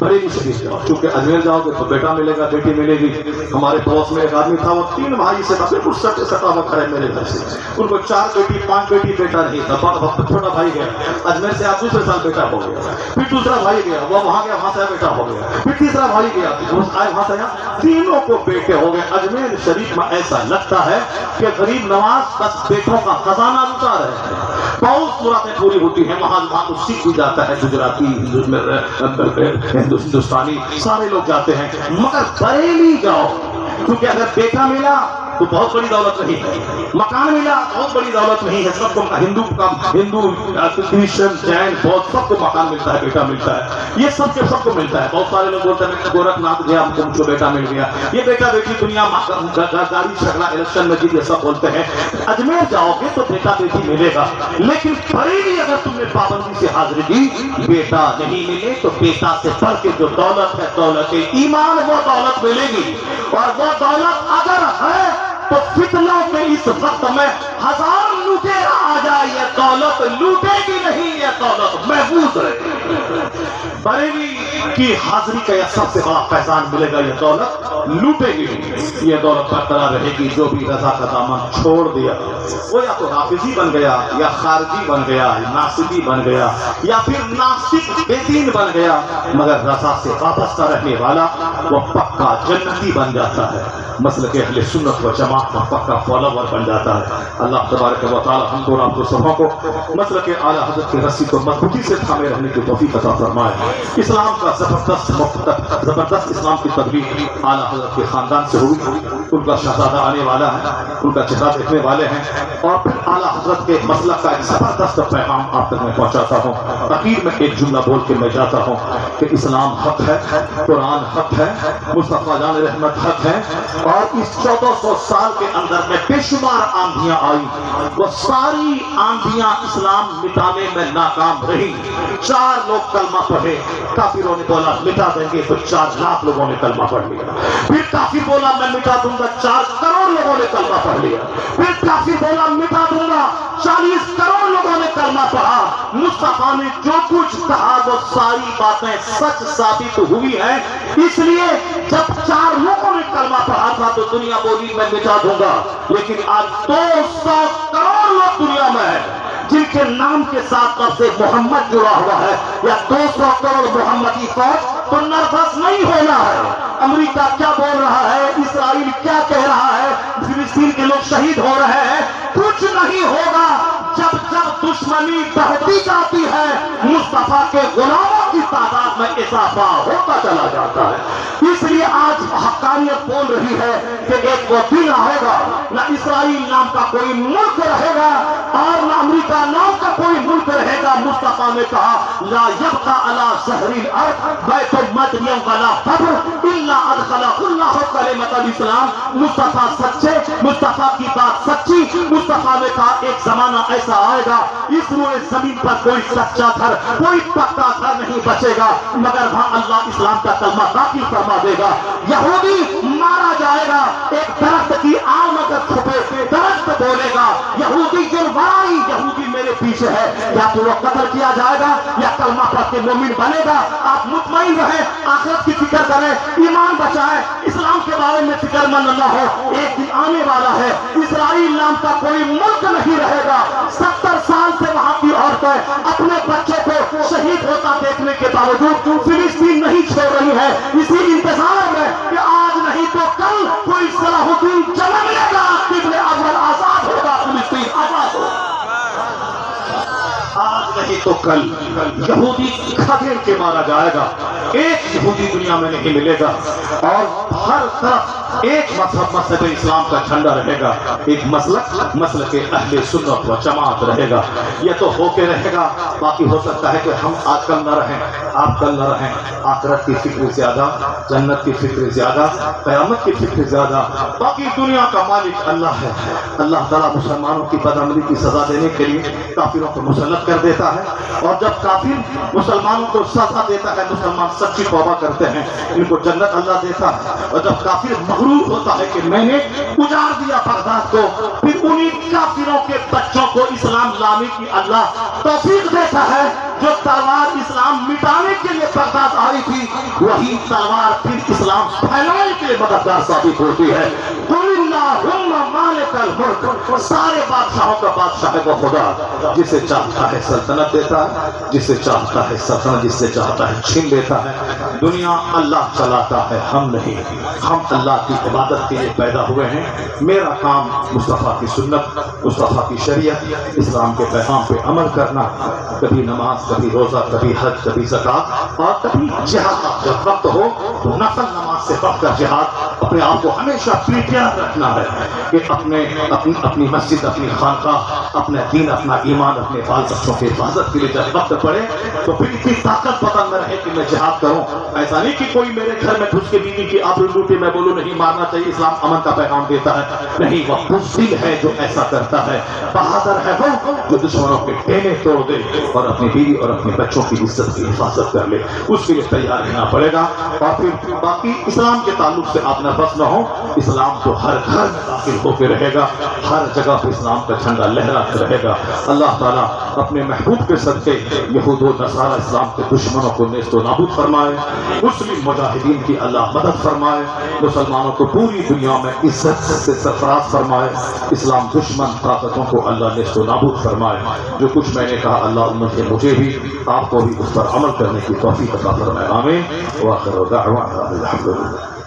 बरेली शरीफ जाओ। क्योंकि अजमेर जाओगे तो बेटा मिलेगा, बेटी मिलेगी। हमारे पड़ोस में एक आदमी था, वो 3 भाई से बिल्कुल सटा हुआ घर है मेरे घर से, उनको 4 बेटी 5 बेटी, बेटा नहीं था। छोटा भाई गया अजमेर से, आप दूसरे साल बेटा हो गया, फिर दूसरा भाई गया, वो वहां गया, वहां से बेटा हो गया, फिर तीसरा भाई गया, आए वहां से आया, तीनों को बेटे हो गए। अजमेर शरीफ में ऐसा लगता है कि गरीब नवाज बस बेटों का खजाना लुटा रहे हैं। बहुत मुरादें पूरी होती हैं वहां तो सीख भी जाता है, गुजराती, हिंदुस्तानी सारे लोग जाते हैं, मगर बरेली जाओ, क्योंकि अगर बेटा मिला तो बहुत बड़ी दौलत नहीं है, मकान मिला बहुत बड़ी दौलत नहीं है। सबको हिंदू क्रिश्चियन जैन बौद्ध सबको मकान मिलता है, बेटा मिलता है, ये सबको मिलता है। बहुत सारे लोग बोलते हैं गोरखनाथ गया मुझको बेटा मिल गया, ये बेटा बेटी दुनिया गाड़ी झगड़ा इलेक्शन में जीत, ये सब बोलते हैं। अजमेर जाओगे तो बेटा बेटी मिलेगा, लेकिन बरेली अगर तुमने पाबंदी से हाजिरी दी, बेटा नहीं मिले तो बेटा से बढ़ के जो दौलत है, दौलत ईमान, वो दौलत मिलेगी। और वो दौलत अगर है तो फितनों के इस वक्त में 1000 लुटेरा आ जाए, ये दौलत लूटेगी नहीं, ये दौलत महफूज रहेगी। बरेली की हाजिरी का यह सबसे बड़ा फैजान मिलेगा, ये दौलत लूटेगी नहीं, ये दौलत बरकरार रहेगी। जो भी रजा का दामन छोड़ दिया, वो या तो हाफिजी बन गया, या खारजी बन गया, नासिबी बन गया, या फिर नास्तिक बेदीन बन गया, मगर रजा से वापस रहने वाला वो पक्का जन्नती बन जाता है, मसलक अहले सुन्नत व जमात का पक्का फॉलोवर बन जाता है। अल्लाह तबारक व तआला हमको और आपको सबों को मसलक आला हज़रत की रस्सी को मजबूती से थामे रहने की तौफीक अता फरमाए। इस्लाम का जबरदस्त इस्लाम की तबलीग आला हज़रत के खानदान से हुई, उनका शहजादा आने वाला है, उनका चेहरा देखने वाले हैं, और फिर आला हज़रत के मसलक का एक जबरदस्त पैगाम आप तक मैं पहुँचाता हूँ। आखिर में एक जुमला बोल के मैं जाता हूँ कि इस्लाम हक है, कुरान हक है, मुस्तफा जान रहमत हक है, और इस 1400 साल के अंदर में बेशुमार आंधियां आई, वो सारी आंधियां इस्लाम मिटाने में नाकाम रही। 4 लोग कलमा पढ़े, काफिरों ने बोला मिटा देंगे, तो 4 लाख लोगों ने कलमा पढ़ लिया। फिर काफिर बोला मैं मिटा दूंगा, 4 करोड़ लोगों ने कलमा पढ़ लिया। फिर काफिर बोला मिटा दूंगा, 40 करोड़ लोगों ने कलमा पढ़ा। मुस्तफा ने जो कुछ कहा वो सारी बातें सच साबित हुई है। इसलिए जब 4 लोगों ने कलमा पढ़ा था तो दुनिया बोली मैं मिटा दूंगा, लेकिन आज 200 करोड़ लोग दुनिया में है जिनके नाम के साथ से मोहम्मद जुड़ा हुआ है, या 200 करोड़ मोहम्मदी फौज, तो नर्वस नहीं होना है। अमेरिका क्या बोल रहा है, इसराइल क्या कह रहा है, फिलिस्तीन के लोग शहीद हो रहे हैं, कुछ नहीं होगा। जब जब दुश्मनी बढ़ती जाती है, मुस्तफा के गुलामों की तादाद में इजाफा होता चला जाता है। इसलिए आज हक्कानियत बोल रही है कि एक वो दिन होगा, न इसराइल नाम का कोई मुल्क रहेगा और न अमेरिका नाम का कोई मुल्क रहेगा। मुस्तफा ने कहा ला यब्का अला ज़हरिल अर्द बैतुल मदनिय्युम वला फब्र इल्ला अदखलहुल्लाहु कलिमतल इस्लाम। मुस्तफा सच्चे, मुस्तफा की बात सच्ची। मुस्तफा ने कहा एक जमाना ऐसा आएगा, इस रोए जमीन पर कोई सच्चा घर, कोई पक्का घर नहीं बचेगा, मगर वहां अल्लाह इस्लाम का कलमा दाखिल फरमा देगा। यहूदी मारा جائے گا ایک درخت کی آم اگر چھپے درخت بولے گا یہودی جرمائی یہودی میرے پیچھے ہے، یا تو وہ قتل کیا جائے گا یا کلمہ پڑھ کے مومن بنے گا۔ آپ مطمئن رہیں، آخرت کی فکر کریں، ایمان بچائیں، اسلام کے بارے میں فکر مند نہ ہو۔ ایک دن آنے والا ہے اسرائیل نام کا کوئی ملک نہیں رہے گا۔ 70 سال سے وہاں کی عورتیں اپنے بچوں کو شہید ہوتا دیکھنے کے باوجود فلسطین نہیں چھوڑ رہی ہے، اسی انتظار میں کہ آج نہیں تو کل کوئی صلاح الدین جنم لے گا، ابن اول آزاد ہوگا، فلسطین آزاد ہوگا۔ آج نہیں تو کل یہودی کھدے کے مارا جائے گا، ایک یہودی دنیا میں نہیں ملے گا، اور ہر طرف ایک مذہب مذہب اسلام کا جھنڈا رہے گا، ایک مسلک اہل سنت و جماعت رہے گا۔ یہ تو ہو کے رہے گا، باقی ہو سکتا ہے کہ ہم آج کل نہ رہیں، آپ کل نہ رہیں، آخرت کی فکر زیادہ، جنت کی فکر زیادہ، قیامت کی فکر زیادہ، باقی دنیا کا مالک اللہ ہے۔ اللہ تعالیٰ مسلمانوں کی بدعملی کی سزا دینے کے لیے کافروں کو مسلط کر دیتا ہے، اور جب کافر مسلمانوں کو سزا دیتا ہے مسلمان سچی توبہ کرتے ہیں، ان کو جنت اللہ دیتا ہے۔ اور جب کافر مغرور ہوتا ہے کہ میں نے اجاڑ دیا بغداد کو، پھر انہی کافروں کے بچوں کو اسلام لانے کی اللہ توفیق دیتا ہے۔ جو تلوار اسلام مٹانے کے لیے بغداد آئی تھی، وہی تلوار پھر اسلام پھیلانے کے لیے مددگار ثابت ہوتی ہے۔ قل اللہم مالک الملک، سارے بادشاہوں کا بادشاہ ہے وہ خدا، جسے چاہتا ہے سلطنت دیتا ہے، جسے چاہتا ہے سلطنت، جسے چاہتا ہے چھین لیتا ہے۔ دنیا اللہ چلاتا ہے، ہم نہیں۔ ہم اللہ کی عبادت کے لیے پیدا ہوئے ہیں۔ میرا کام مصطفیٰ کی سنت، مصطفیٰ کی شریعت، اسلام کے پیغام پہ عمل کرنا، کبھی نماز، کبھی روزہ، کبھی حج، کبھی زکات، اور کبھی جہاد۔ جب وقت ہو تو نفل نماز سے بڑھ کر جہاد، اپنے آپ کو ہمیشہ پریپیئر رکھنا ہے کہ اپنی مسجد، اپنی خانقاہ، اپنا دین، اپنا ایمان، اپنے بال بچوں کی حفاظت کے لیے جب وقت پڑے تو پھر اتنی طاقت بدن میں رہے کہ میں جہاد کروں۔ ایسا نہیں کہ کوئی میرے گھر میں گھس کے بیوی کی آبرو لوٹے، میں بولوں نہیں مارنا چاہیے، اسلام امن کا پیغام دیتا ہے۔ نہیں، وہ بزدل ہے جو ایسا کرتا ہے، بہادر ہے وہ جو دشمنوں کے ٹینے توڑ دے اور اپنی بیوی اور اپنے بچوں کی عزت کی حفاظت کر لے، اس کے لیے تیار رہنا پڑے گا۔ اور پھر باقی اسلام کے تعلق سے آپ نربھس نہ ہو، اسلام تو ہر گھر میں داخل ہو کے رہے گا، ہر جگہ پہ اسلام کا جھنڈا لہراتے رہے گا۔ اللہ تعالیٰ اپنے محبوب کے صدقے یہود و نصارہ اسلام کے دشمنوں کو نیست و نابود فرمائے، مسلم مجاہدین کی اللہ مدد فرمائے، مسلمانوں کو پوری دنیا میں عزت سے سرفراز فرمائے، اسلام دشمن طاقتوں کو اللہ نیست و نابود فرمائے۔ جو کچھ میں نے کہا اللہ ان سے مجھے بھی آپ کو بھی اس پر عمل کرنے کی توفیق عطا فرمائے، آمین۔ وآخر دعوانا الحمدللہ۔